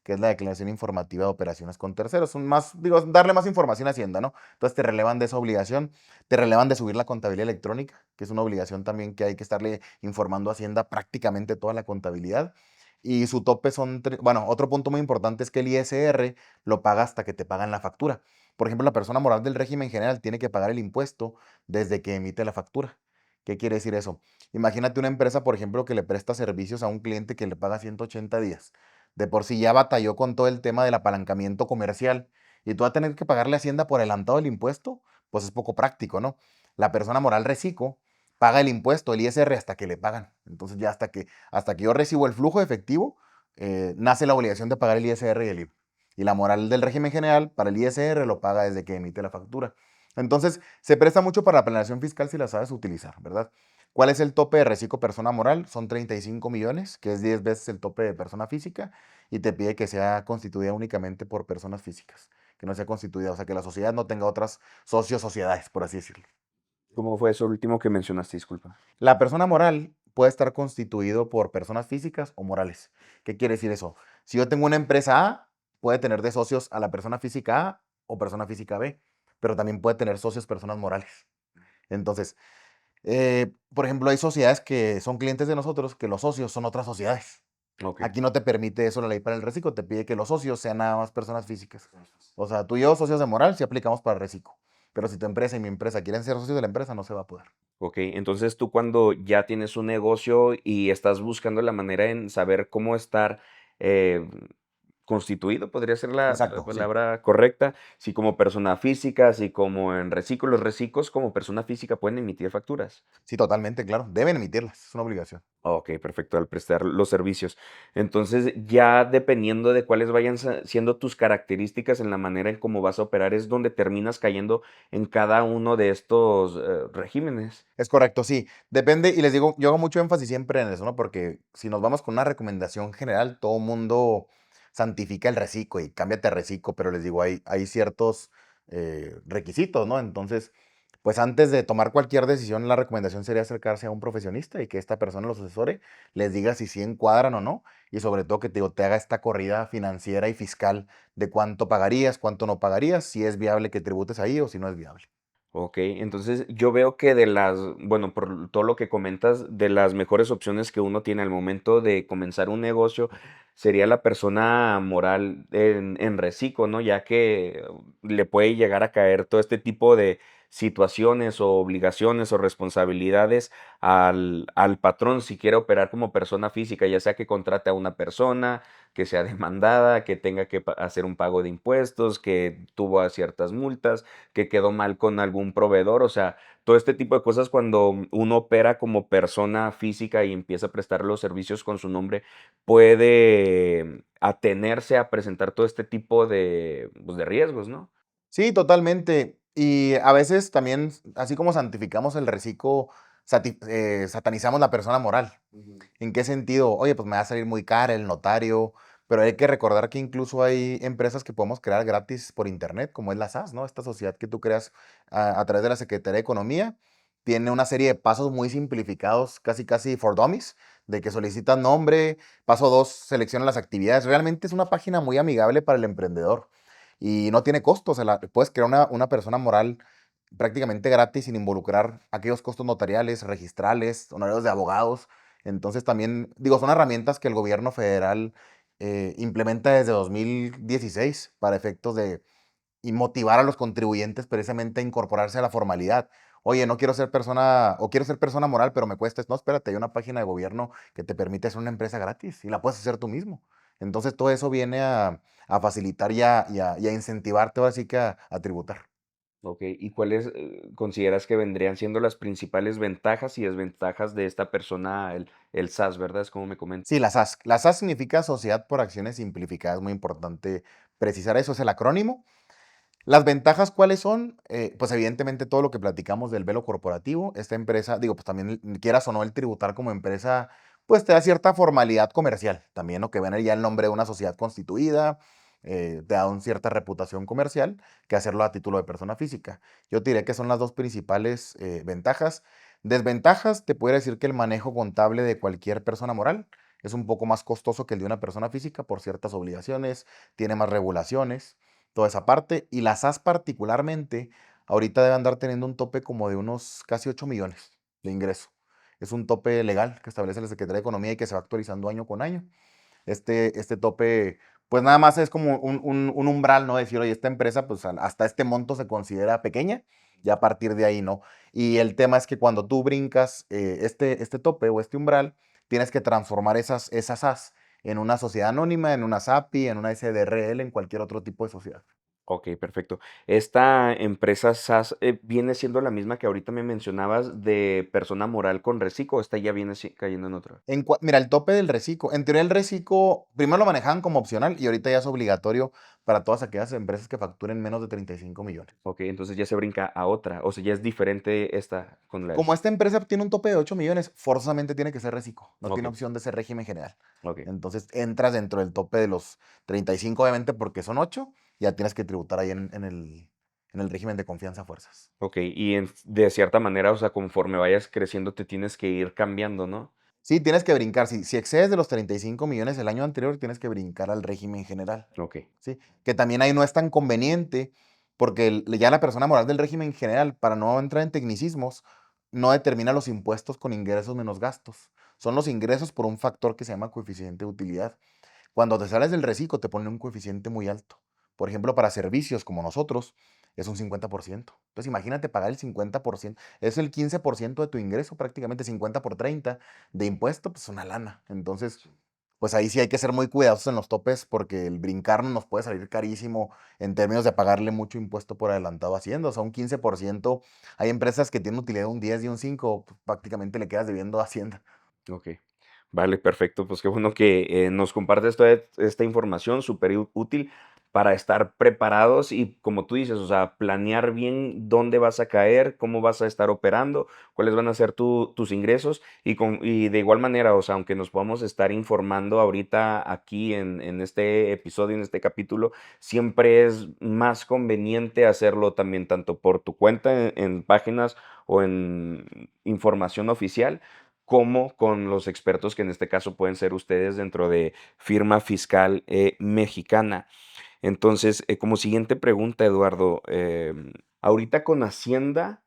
que es la declaración informativa de operaciones con terceros. Son más, digo, darle más información a Hacienda, ¿no? Entonces te relevan de esa obligación, te relevan de subir la contabilidad electrónica, que es una obligación también que hay que estarle informando a Hacienda prácticamente toda la contabilidad. Y su tope son, bueno, otro punto muy importante es que el ISR lo paga hasta que te pagan la factura. Por ejemplo, la persona moral del régimen general tiene que pagar el impuesto desde que emite la factura. ¿Qué quiere decir eso? Imagínate una empresa, por ejemplo, que le presta servicios a un cliente que le paga 180 días. De por sí ya batalló con todo el tema del apalancamiento comercial y tú vas a tener que pagarle a Hacienda por adelantado el impuesto, pues es poco práctico, ¿no? La persona moral reciclo paga el impuesto, el ISR, hasta que le pagan. Entonces ya hasta que yo recibo el flujo de efectivo, nace la obligación de pagar el ISR y el IVA. Y la moral del régimen general para el ISR lo paga desde que emite la factura. Entonces, se presta mucho para la planeación fiscal si la sabes utilizar, ¿verdad? ¿Cuál es el tope de reciclo persona moral? Son 35 millones, que es 10 veces el tope de persona física, y te pide que sea constituida únicamente por personas físicas, que no sea constituida, o sea, que la sociedad no tenga otras socios sociedades, por así decirlo. ¿Cómo fue eso último que mencionaste? Disculpa. La persona moral puede estar constituido por personas físicas o morales. ¿Qué quiere decir eso? Si yo tengo una empresa A, puede tener de socios a la persona física A o persona física B, pero también puede tener socios personas morales. Entonces, por ejemplo, hay sociedades que son clientes de nosotros, que los socios son otras sociedades. Ok. Aquí no te permite eso la ley para el reciclo, te pide que los socios sean nada más personas físicas. O sea, tú y yo, socios de moral, sí aplicamos para el reciclo. Pero si tu empresa y mi empresa quieren ser socios de la empresa, no se va a poder. Ok, entonces tú cuando ya tienes un negocio y estás buscando la manera en saber cómo estar eh, constituido, podría ser la Exacto, sí. palabra correcta, si como persona física, si como en reciclo, los reciclos como persona física pueden emitir facturas. Sí, totalmente, claro. Deben emitirlas, es una obligación. Ok, perfecto, al prestar los servicios. Entonces, ya dependiendo de cuáles vayan siendo tus características en la manera en cómo vas a operar, es donde terminas cayendo en cada uno de estos regímenes. Es correcto, sí. Depende, y les digo, yo hago mucho énfasis siempre en eso, ¿no? Porque si nos vamos con una recomendación general, todo mundo santifica el reciclo y cámbiate a reciclo, pero les digo, hay ciertos requisitos, ¿no? Entonces, pues antes de tomar cualquier decisión, la recomendación sería acercarse a un profesionista y que esta persona los asesore, les diga si sí encuadran o no, y sobre todo que te, digo, te haga esta corrida financiera y fiscal de cuánto pagarías, cuánto no pagarías, si es viable que tributes ahí o si no es viable. Ok, entonces yo veo que bueno, por todo lo que comentas, de las mejores opciones que uno tiene al momento de comenzar un negocio sería la persona moral en reciclo, ¿no? Ya que le puede llegar a caer todo este tipo de situaciones o obligaciones o responsabilidades al patrón si quiere operar como persona física, ya sea que contrate a una persona, que sea demandada, que tenga que hacer un pago de impuestos, que tuvo ciertas multas, que quedó mal con algún proveedor, o sea, todo este tipo de cosas cuando uno opera como persona física y empieza a prestar los servicios con su nombre, puede atenerse a presentar todo este tipo de, pues, de riesgos, ¿no? Sí, totalmente. Y a veces también, así como santificamos el reciclo, satanizamos la persona moral. Ujú. ¿En qué sentido? Oye, pues me va a salir muy cara el notario, pero hay que recordar que incluso hay empresas que podemos crear gratis por internet, como es la SAS, ¿no? Esta sociedad que tú creas a través de la Secretaría de Economía. Tiene una serie de pasos muy simplificados, casi casi for dummies, de que solicitas nombre, paso 2, selecciona las actividades. Realmente es una página muy amigable para el emprendedor y no tiene costos. Puedes crear una persona moral prácticamente gratis sin involucrar aquellos costos notariales, registrales, honorarios de abogados. Entonces también, digo, son herramientas que el gobierno federal implementa desde 2016 para efectos de y motivar a los contribuyentes precisamente a incorporarse a la formalidad. Oye, no quiero ser persona, o quiero ser persona moral, pero me cuesta. No, espérate, hay una página de gobierno que te permite hacer una empresa gratis y la puedes hacer tú mismo. Entonces todo eso viene a facilitar y a incentivarte ahora sí que a tributar. Ok, ¿y cuáles consideras que vendrían siendo las principales ventajas y desventajas de esta persona, el SAS, ¿verdad? Es como me comentas. Sí, la SAS. La SAS significa Sociedad por Acciones Simplificadas. Es muy importante precisar eso, es el acrónimo. Las ventajas, ¿cuáles son? Pues evidentemente todo lo que platicamos del velo corporativo. Esta empresa, digo, pues también quieras o no el tributar como empresa, pues te da cierta formalidad comercial también, ¿no? Que ven ya el nombre de una sociedad constituida, te da una cierta reputación comercial que hacerlo a título de persona física. Yo te diré que son las dos principales ventajas. Desventajas, te puedo decir que el manejo contable de cualquier persona moral es un poco más costoso que el de una persona física por ciertas obligaciones, tiene más regulaciones, toda esa parte. Y las SAS particularmente, ahorita debe andar teniendo un tope como de unos casi 8 millones de ingreso. Es un tope legal que establece la Secretaría de Economía y que se va actualizando año con año. Este tope, pues nada más es como un umbral, ¿no? Decir, oye, esta empresa, pues hasta este monto se considera pequeña, ya a partir de ahí, ¿no? Y el tema es que cuando tú brincas este tope o este umbral, tienes que transformar esas AS en una sociedad anónima, en una SAPI, en una SDRL, en cualquier otro tipo de sociedad. Ok, perfecto. Esta empresa SAS viene siendo la misma que ahorita me mencionabas de persona moral con reciclo, esta ya viene cayendo en otra. Mira, el tope del reciclo. En teoría, el reciclo primero lo manejaban como opcional y ahorita ya es obligatorio para todas aquellas empresas que facturen menos de 35 millones. Ok, entonces ya se brinca a otra, o sea, ya es diferente esta con la... Como esta empresa tiene un tope de 8 millones, forzosamente tiene que ser reciclo. No Ok, tiene opción de ser régimen general. ok, Entonces entras dentro del tope de los 35, obviamente, porque son 8, ya tienes que tributar ahí en el régimen de confianza a fuerzas. ok, y de cierta manera, o sea, conforme vayas creciendo te tienes que ir cambiando, ¿no? Sí, tienes que brincar. Si excedes de los 35 millones el año anterior, tienes que brincar al régimen general. Ok, ¿Sí? Que también ahí no es tan conveniente porque ya la persona moral del régimen general, para no entrar en tecnicismos, no determina los impuestos con ingresos menos gastos. Son los ingresos por un factor que se llama coeficiente de utilidad. Cuando te sales del reciclo, te ponen un coeficiente muy alto. Por ejemplo, para servicios como nosotros, es un 50%. Entonces, imagínate pagar el 50%. Es el 15% de tu ingreso, prácticamente 50 por 30 de impuesto, pues una lana. Entonces, pues ahí sí hay que ser muy cuidadosos en los topes porque el brincarnos nos puede salir carísimo en términos de pagarle mucho impuesto por adelantado a Hacienda. O sea, un 15%. Hay empresas que tienen utilidad de un 10 y un 5, pues, prácticamente le quedas debiendo a Hacienda. ok. Vale, perfecto. Pues qué bueno que nos compartes toda esta información súper útil para estar preparados y como tú dices, o sea, planear bien dónde vas a caer, cómo vas a estar operando, cuáles van a ser tus ingresos y de igual manera, o sea, aunque nos podamos estar informando ahorita aquí en este episodio, en este capítulo, siempre es más conveniente hacerlo también tanto por tu cuenta en páginas o en información oficial como con los expertos que en este caso pueden ser ustedes dentro de firma fiscal mexicana. Entonces, como siguiente pregunta, Eduardo, ahorita con Hacienda,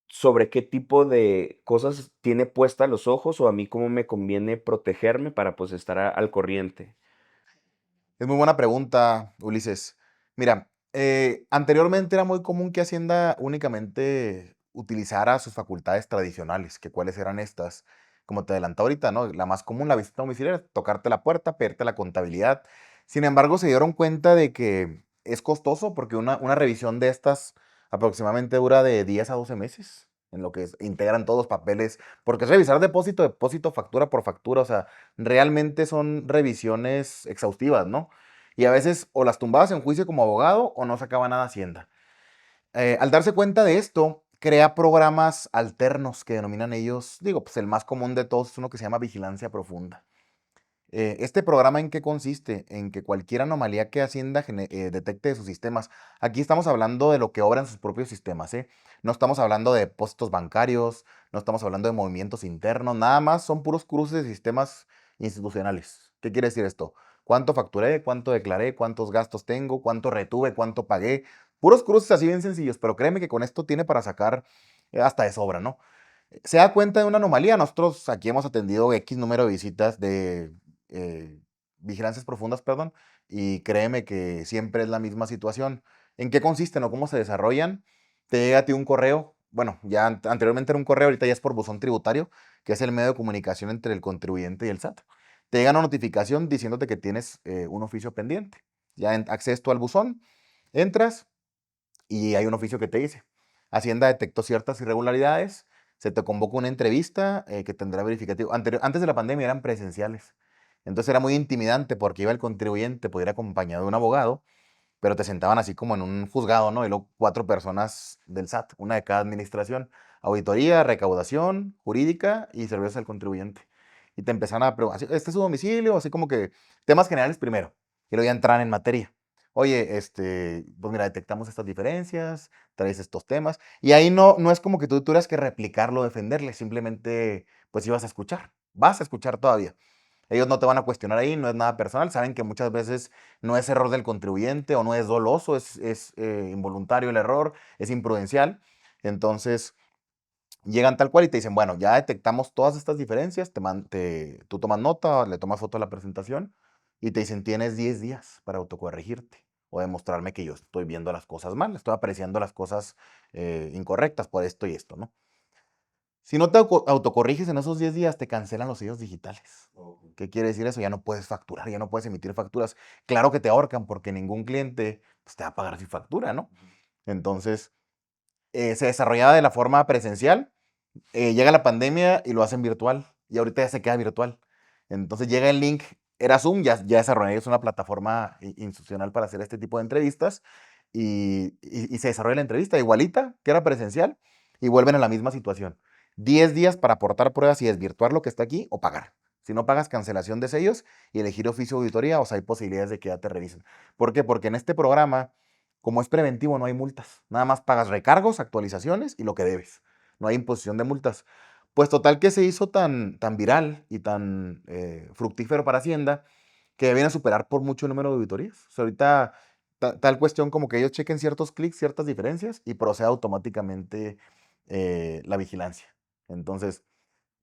¿sobre qué tipo de cosas tiene puesta los ojos o a mí cómo me conviene protegerme para pues estar al corriente? Es muy buena pregunta, Ulises. Mira, anteriormente era muy común que Hacienda únicamente utilizara sus facultades tradicionales, que cuáles eran estas, como te adelantaba ahorita, ¿no? La más común, la visita domiciliaria, tocarte la puerta, pedirte la contabilidad. Sin embargo, se dieron cuenta de que es costoso porque una revisión de estas aproximadamente dura de 10 a 12 meses, en lo que integran todos los papeles, porque es revisar depósito, depósito, factura por factura, o sea, realmente son revisiones exhaustivas, ¿no? Y a veces o las tumbabas en juicio como abogado o no sacaba nada Hacienda. Al darse cuenta de esto, crea programas alternos que denominan ellos, digo, pues el más común de todos es uno que se llama vigilancia profunda. ¿Este programa en qué consiste? En que cualquier anomalía que Hacienda detecte de sus sistemas, aquí estamos hablando de lo que obra en sus propios sistemas, ¿eh? No estamos hablando de depósitos bancarios, no estamos hablando de movimientos internos, nada más son puros cruces de sistemas institucionales. ¿Qué quiere decir esto? ¿Cuánto facturé? ¿Cuánto declaré? ¿Cuántos gastos tengo? ¿Cuánto retuve? ¿Cuánto pagué? Puros cruces así bien sencillos, pero créeme que con esto tiene para sacar hasta de sobra, ¿no? Se da cuenta de una anomalía. Nosotros aquí hemos atendido X número de visitas de eh, vigilancias profundas, perdón, y créeme que siempre es la misma situación. ¿En qué consisten o cómo se desarrollan? Te llega a ti un correo, bueno, ya anteriormente era un correo, ahorita ya es por buzón tributario, que es el medio de comunicación entre el contribuyente y el SAT. Te llega una notificación diciéndote que tienes un oficio pendiente. Ya accedes tú al buzón, entras y hay un oficio que te dice, Hacienda detectó ciertas irregularidades, se te convoca una entrevista que tendrá verificativo. Antes de la pandemia eran presenciales, entonces era muy intimidante porque iba el contribuyente, podía ir acompañado de un abogado, pero te sentaban así como en un juzgado, ¿no? Y luego 4 personas del SAT, una de cada administración, auditoría, recaudación, jurídica y servicios al contribuyente. Y te empezaron a preguntar, ¿este es su domicilio? Así como que temas generales primero, y luego ya entran en materia. Oye, pues mira, detectamos estas diferencias, traes estos temas, y ahí no es como que tú tuvieras que replicarlo, defenderle, simplemente pues ibas a escuchar, vas a escuchar todavía. Ellos no te van a cuestionar ahí, no es nada personal, saben que muchas veces no es error del contribuyente o no es doloso, es involuntario el error, es imprudencial. Entonces, llegan tal cual y te dicen, bueno, ya detectamos todas estas diferencias, tú tomas nota, le tomas foto a la presentación y te dicen, tienes 10 días para autocorregirte o demostrarme que yo estoy viendo las cosas mal, estoy apreciando las cosas incorrectas por esto y esto, ¿no? Si no te autocorriges en esos 10 días, te cancelan los sellos digitales. ¿Qué quiere decir eso? Ya no puedes facturar, ya no puedes emitir facturas. Claro que te ahorcan porque ningún cliente pues, te va a pagar sin factura, ¿no? Entonces, se desarrollaba de la forma presencial, llega la pandemia y lo hacen virtual. Y ahorita ya se queda virtual. Entonces llega el link, era Zoom, ya desarrollaron una plataforma institucional para hacer este tipo de entrevistas. Y se desarrolla la entrevista igualita, que era presencial, y vuelven a la misma situación. 10 días para aportar pruebas y desvirtuar lo que está aquí o pagar. Si no pagas, cancelación de sellos y elegir oficio de auditoría, o sea, hay posibilidades de que ya te revisen. ¿Por qué? Porque en este programa, como es preventivo, no hay multas. Nada más pagas recargos, actualizaciones y lo que debes. No hay imposición de multas. Pues total que se hizo tan viral y tan fructífero para Hacienda que viene a superar por mucho el número de auditorías. O sea, ahorita tal cuestión como que ellos chequen ciertos clics, ciertas diferencias y procede automáticamente la vigilancia. Entonces,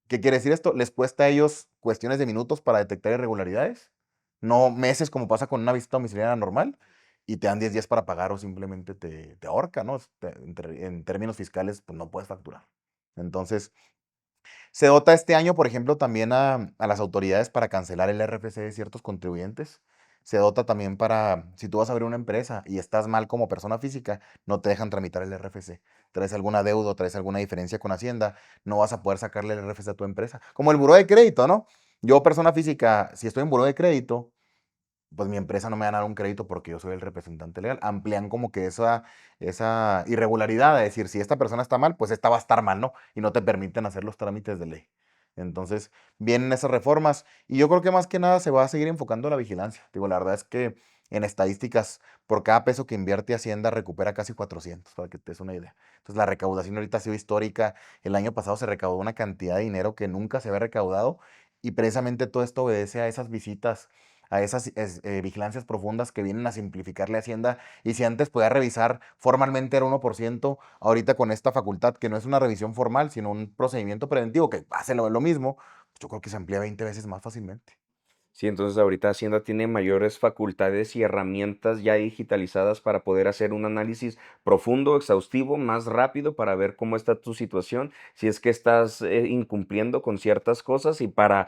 ¿qué quiere decir esto? Les cuesta a ellos cuestiones de minutos para detectar irregularidades, no meses como pasa con una visita domiciliaria normal, y te dan 10 días para pagar o simplemente te ahorca, ¿no? En términos fiscales, pues no puedes facturar. Entonces, se dota este año, por ejemplo, también a las autoridades para cancelar el RFC de ciertos contribuyentes. Se dota también para, si tú vas a abrir una empresa y estás mal como persona física, no te dejan tramitar el RFC. Traes alguna deuda, traes alguna diferencia con Hacienda, no vas a poder sacarle el RFC a tu empresa. Como el buró de crédito, ¿no? Yo, persona física, si estoy en buró de crédito, pues mi empresa no me va a dar un crédito porque yo soy el representante legal. Amplían como que esa irregularidad, de decir, si esta persona está mal, pues esta va a estar mal, ¿no? Y no te permiten hacer los trámites de ley. Entonces, vienen esas reformas y yo creo que más que nada se va a seguir enfocando la vigilancia. Digo, la verdad es que en estadísticas, por cada peso que invierte Hacienda recupera casi 400, para que te des una idea. Entonces, la recaudación ahorita ha sido histórica. El año pasado se recaudó una cantidad de dinero que nunca se había recaudado y precisamente todo esto obedece a esas visitas, a esas vigilancias profundas que vienen a simplificarle a Hacienda. Y si antes podía revisar formalmente era 1%, ahorita con esta facultad, que no es una revisión formal, sino un procedimiento preventivo que hace lo mismo, pues yo creo que se amplía 20 veces más fácilmente. Sí, entonces ahorita Hacienda tiene mayores facultades y herramientas ya digitalizadas para poder hacer un análisis profundo, exhaustivo, más rápido para ver cómo está tu situación, si es que estás incumpliendo con ciertas cosas y para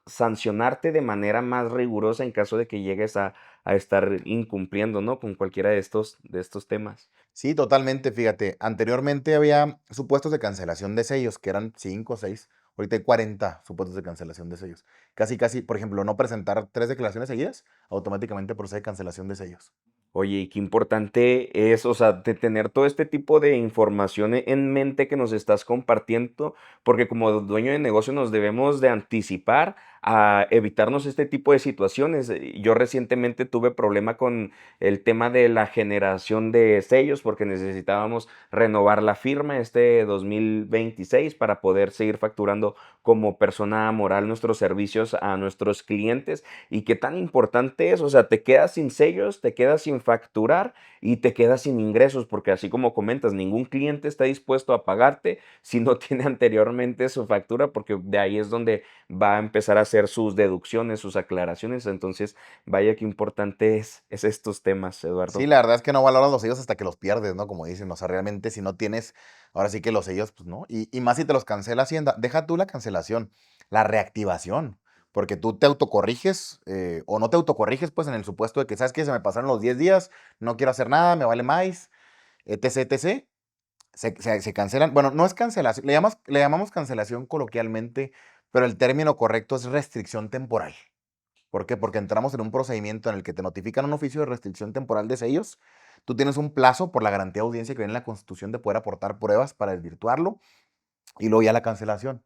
sancionarte de manera más rigurosa en caso de que llegues a estar incumpliendo, ¿no? Con cualquiera de estos temas. Sí, totalmente. Fíjate, anteriormente había supuestos de cancelación de sellos, que eran 5 o 6. Ahorita hay 40 supuestos de cancelación de sellos. Casi, casi, por ejemplo, no presentar 3 declaraciones seguidas, automáticamente procede cancelación de sellos. Oye, y qué importante es, o sea, de tener todo este tipo de información en mente que nos estás compartiendo, porque como dueño de negocio nos debemos de anticipar a evitarnos este tipo de situaciones. Yo recientemente tuve problema con el tema de la generación de sellos porque necesitábamos renovar la firma este 2026 para poder seguir facturando como persona moral nuestros servicios a nuestros clientes. Y qué tan importante es, o sea, te quedas sin sellos, te quedas sin facturar y te quedas sin ingresos, porque así como comentas, ningún cliente está dispuesto a pagarte si no tiene anteriormente su factura, porque de ahí es donde va a empezar a hacer sus deducciones, sus aclaraciones. Entonces, vaya qué importante es estos temas, Sí, Eduardo. la verdad es que no valoras los sellos hasta que los pierdes, ¿no? Como dicen, o sea, realmente si no tienes, ahora sí que los sellos, pues no. Y más si te los cancela Hacienda, deja tú la cancelación, la reactivación, porque tú te autocorriges o no te autocorriges, pues en el supuesto de que, ¿sabes qué? Se me pasaron los 10 días, no quiero hacer nada, me vale más, etc, etc. Se cancelan, bueno, no es cancelación, le llamamos cancelación coloquialmente, pero el término correcto es restricción temporal. ¿Por qué? Porque entramos en un procedimiento en el que te notifican un oficio de restricción temporal de sellos. Tú tienes un plazo por la garantía de audiencia que viene en la Constitución de poder aportar pruebas para desvirtuarlo y luego ya la cancelación.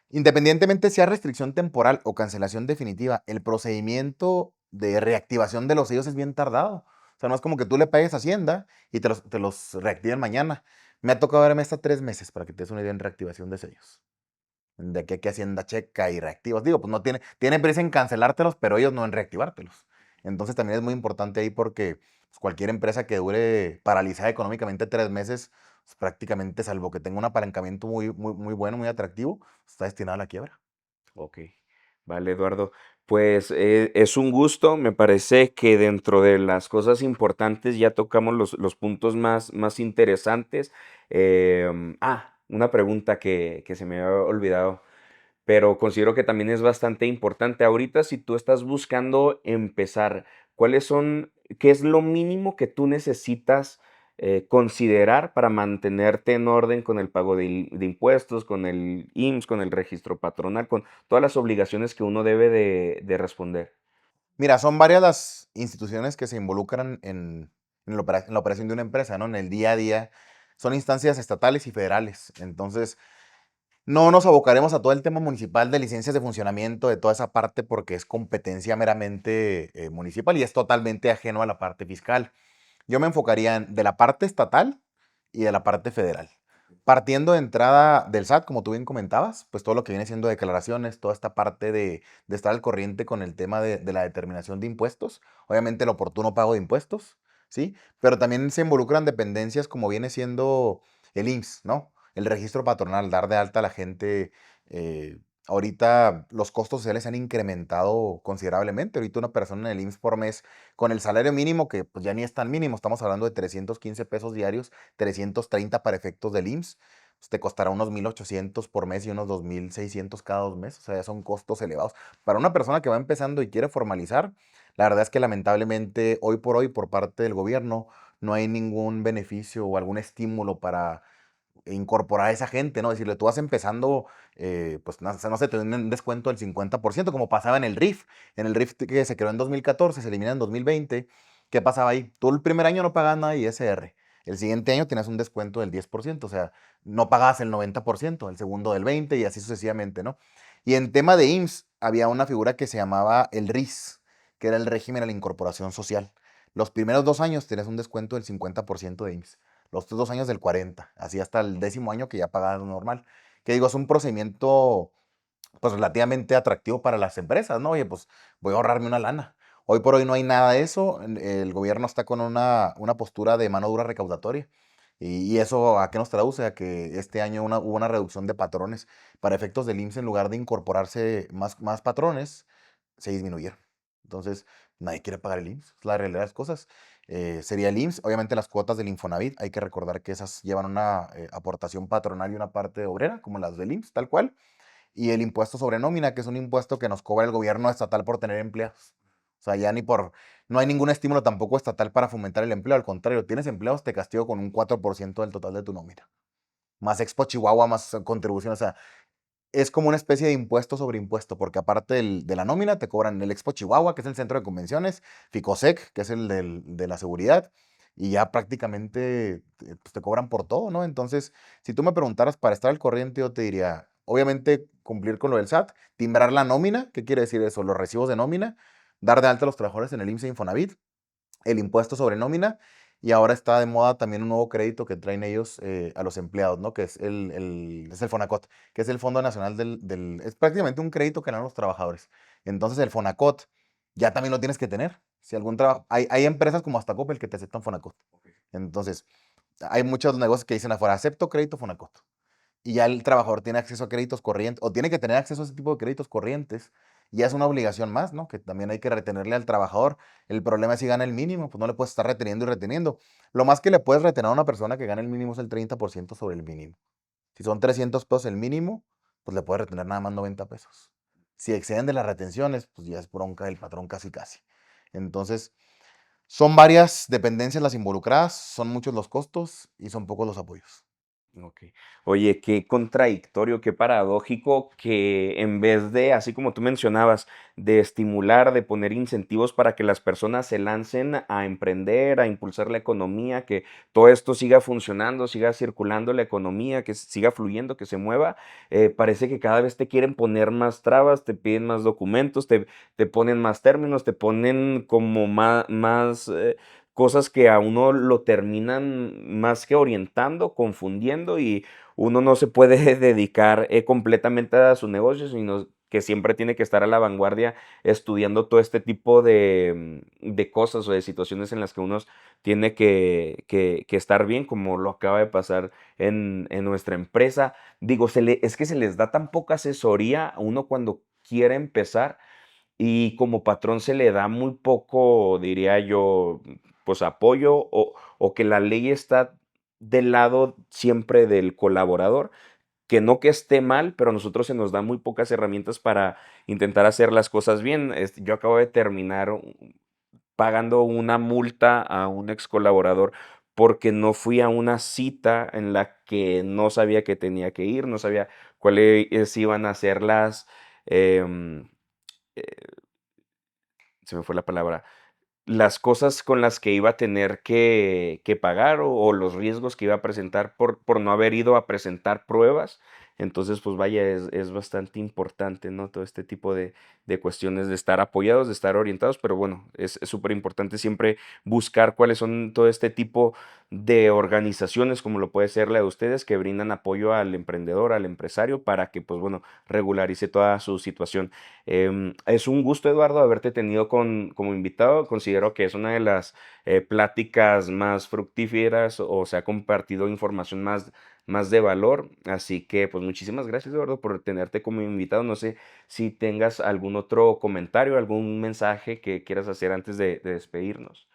Independientemente sea restricción temporal o cancelación definitiva, el procedimiento de reactivación de los sellos es bien tardado. O sea, no es como que tú le pagues a Hacienda y te los reactiven mañana. Me ha tocado verme hasta 3 meses para que te des una idea en reactivación de sellos. de aquí a que Hacienda checa y reactivos. Digo, pues no tiene prisa en cancelártelos, pero ellos no en reactivártelos. Entonces también es muy importante ahí porque pues, cualquier empresa que dure paralizada económicamente 3 meses, pues, prácticamente, salvo que tenga un apalancamiento muy, muy, muy bueno, muy atractivo, está destinado a la quiebra. Ok, vale, Eduardo. Pues es un gusto, me parece que dentro de las cosas importantes ya tocamos los puntos más interesantes. Una pregunta que se me había olvidado, pero considero que también es bastante importante. Ahorita, si tú estás buscando empezar, ¿cuáles son, qué es lo mínimo que tú necesitas considerar para mantenerte en orden con el pago de impuestos, con el IMSS, con el registro patronal, con todas las obligaciones que uno debe de responder? Mira, son varias las instituciones que se involucran en la operación de una empresa, ¿no? En el día a día. Son instancias estatales y federales. Entonces, no nos abocaremos a todo el tema municipal de licencias de funcionamiento, de toda esa parte, porque es competencia meramente municipal y es totalmente ajeno a la parte fiscal. Yo me enfocaría de la parte estatal y de la parte federal. Partiendo de entrada del SAT, como tú bien comentabas, pues todo lo que viene siendo declaraciones, toda esta parte de estar al corriente con el tema de la determinación de impuestos, obviamente el oportuno pago de impuestos, ¿sí? Pero también se involucran dependencias como viene siendo el IMSS, ¿no? El registro patronal, dar de alta a la gente. Ahorita los costos sociales se han incrementado considerablemente. Ahorita una persona en el IMSS por mes con el salario mínimo, que pues ya ni es tan mínimo, estamos hablando de 315 pesos diarios, 330 para efectos del IMSS, pues te costará unos 1,800 por mes y unos 2,600 cada 2 meses, o sea, ya son costos elevados. Para una persona que va empezando y quiere formalizar, la verdad es que lamentablemente hoy por hoy por parte del gobierno no hay ningún beneficio o algún estímulo para incorporar a esa gente, ¿no? Decirle, tú vas empezando, pues no sé, te dan un descuento del 50%, como pasaba en el RIF. En el RIF que se creó en 2014, se elimina en 2020. ¿Qué pasaba ahí? Tú el primer año no pagabas nada de ISR. El siguiente año tenías un descuento del 10%, o sea, no pagabas el 90%, el segundo del 20% y así sucesivamente, ¿no? Y en tema de IMSS había una figura que se llamaba el RIS, que era el régimen a la incorporación social. Los primeros 2 años tenías un descuento del 50% de IMSS, los otros 2 años del 40%, así hasta el 10.º año que ya pagabas normal. Que digo, es un procedimiento pues relativamente atractivo para las empresas, ¿no? Oye, pues voy a ahorrarme una lana. Hoy por hoy no hay nada de eso, el gobierno está con una postura de mano dura recaudatoria. Y eso a qué nos traduce? A que este año hubo una reducción de patrones. Para efectos del IMSS, en lugar de incorporarse más patrones, se disminuyeron. Entonces, nadie quiere pagar el IMSS, es la realidad de las cosas. Sería el IMSS, obviamente las cuotas del Infonavit, hay que recordar que esas llevan una aportación patronal y una parte obrera, como las del IMSS, tal cual. Y el impuesto sobre nómina, que es un impuesto que nos cobra el gobierno estatal por tener empleados. O sea, no hay ningún estímulo tampoco estatal para fomentar el empleo, al contrario, tienes empleados, te castigo con un 4% del total de tu nómina. Más Expo Chihuahua, más contribución, o sea, es como una especie de impuesto sobre impuesto, porque aparte de la nómina te cobran el Expo Chihuahua, que es el centro de convenciones, Ficosec, que es el de la seguridad, y ya prácticamente pues, te cobran por todo, ¿no? Entonces, si tú me preguntaras para estar al corriente, yo te diría, obviamente cumplir con lo del SAT, timbrar la nómina, ¿qué quiere decir eso? Los recibos de nómina, dar de alta a los trabajadores en el IMSS e Infonavit, el impuesto sobre nómina, y ahora está de moda también un nuevo crédito que traen ellos a los empleados, ¿no? Que es el Fonacot, que es el Fondo Nacional es prácticamente un crédito que dan los trabajadores. Entonces el Fonacot ya también lo tienes que tener. Si algún trabajo, hay empresas como hasta Coppel que te aceptan Fonacot. Entonces, hay muchos negocios que dicen afuera, acepto crédito Fonacot y ya el trabajador tiene acceso a créditos corrientes o tiene que tener acceso a ese tipo de créditos corrientes. Y ya es una obligación más, ¿no? Que también hay que retenerle al trabajador. El problema es si gana el mínimo, pues no le puedes estar reteniendo y reteniendo. Lo más que le puedes retener a una persona que gana el mínimo es el 30% sobre el mínimo. Si son 300 pesos el mínimo, pues le puedes retener nada más 90 pesos. Si exceden de las retenciones, pues ya es bronca del patrón casi casi. Entonces, son varias dependencias las involucradas, son muchos los costos y son pocos los apoyos. Ok. Oye, qué contradictorio, qué paradójico que en vez de, así como tú mencionabas, de estimular, de poner incentivos para que las personas se lancen a emprender, a impulsar la economía, que todo esto siga funcionando, siga circulando la economía, que siga fluyendo, que se mueva, parece que cada vez te quieren poner más trabas, te piden más documentos, te ponen más términos, te ponen como más, cosas que a uno lo terminan más que orientando, confundiendo y uno no se puede dedicar completamente a su negocio, sino que siempre tiene que estar a la vanguardia estudiando todo este tipo de cosas o de situaciones en las que uno tiene que estar bien, como lo acaba de pasar en nuestra empresa. Digo, es que se les da tan poca asesoría a uno cuando quiere empezar y como patrón se le da muy poco, diría yo, pues apoyo o que la ley está del lado siempre del colaborador, que no que esté mal, pero a nosotros se nos dan muy pocas herramientas para intentar hacer las cosas bien. Yo acabo de terminar pagando una multa a un ex colaborador porque no fui a una cita en la que no sabía que tenía que ir, no sabía cuáles iban a ser em, eh, se me fue la palabra, las cosas con las que iba a tener que pagar o los riesgos que iba a presentar por no haber ido a presentar pruebas. Entonces, pues vaya, es bastante importante, ¿no? Todo este tipo de cuestiones de estar apoyados, de estar orientados, pero bueno, es súper importante siempre buscar cuáles son todo este tipo de organizaciones, como lo puede ser la de ustedes, que brindan apoyo al emprendedor, al empresario, para que, pues bueno, regularice toda su situación. Es un gusto, Eduardo, haberte tenido como invitado. Considero que es una de las pláticas más fructíferas o se ha compartido información más de valor. Así que, pues muchísimas gracias, Eduardo, por tenerte como invitado. No sé si tengas algún otro comentario, algún mensaje que quieras hacer antes de despedirnos.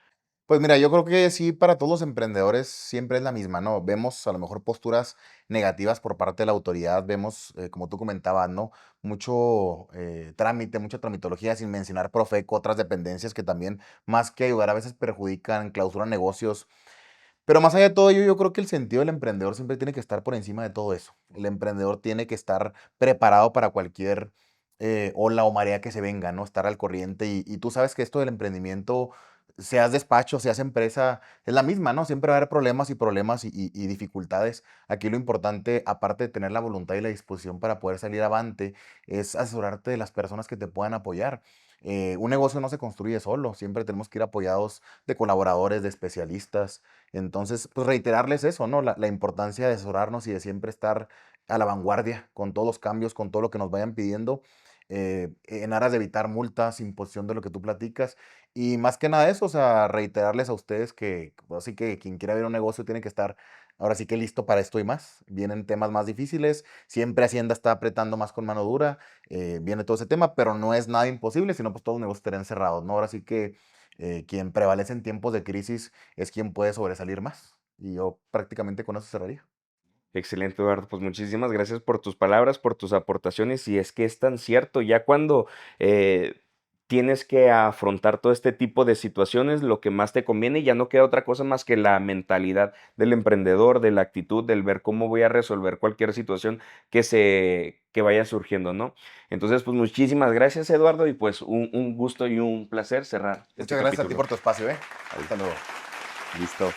Pues mira, yo creo que sí, para todos los emprendedores siempre es la misma, ¿no? Vemos a lo mejor posturas negativas por parte de la autoridad, vemos, como tú comentabas, ¿no? Mucho trámite, mucha tramitología, sin mencionar Profeco, otras dependencias que también, más que ayudar, a veces perjudican, clausuran negocios. Pero más allá de todo ello, yo creo que el sentido del emprendedor siempre tiene que estar por encima de todo eso. El emprendedor tiene que estar preparado para cualquier ola o marea que se venga, ¿no? Estar al corriente. Y tú sabes que esto del emprendimiento, seas despacho, seas empresa, es la misma, ¿no? Siempre va a haber problemas y problemas y dificultades. Aquí lo importante, aparte de tener la voluntad y la disposición para poder salir avante, es asesorarte de las personas que te puedan apoyar. Un negocio no se construye solo, siempre tenemos que ir apoyados de colaboradores, de especialistas. Entonces, pues reiterarles eso, ¿no? La importancia de asesorarnos y de siempre estar a la vanguardia con todos los cambios, con todo lo que nos vayan pidiendo, en aras de evitar multas, imposición de lo que tú platicas. Y más que nada eso, o sea, reiterarles a ustedes que, pues, así que quien quiera abrir un negocio tiene que estar ahora sí que listo para esto y más. Vienen temas más difíciles, siempre Hacienda está apretando más con mano dura, viene todo ese tema, pero no es nada imposible, sino pues todos los negocios estarían cerrados, ¿no? Ahora sí que quien prevalece en tiempos de crisis es quien puede sobresalir más. Y yo prácticamente con eso cerraría. Excelente, Eduardo. Pues muchísimas gracias por tus palabras, por tus aportaciones. Y es que es tan cierto, ya cuando tienes que afrontar todo este tipo de situaciones, lo que más te conviene, ya no queda otra cosa más que la mentalidad del emprendedor, de la actitud, del ver cómo voy a resolver cualquier situación que vaya surgiendo, ¿no? Entonces, pues muchísimas gracias, Eduardo, y pues un gusto y un placer cerrar este Muchas gracias a ti capítulo. por tu espacio, ¿eh? Hasta luego. Listo.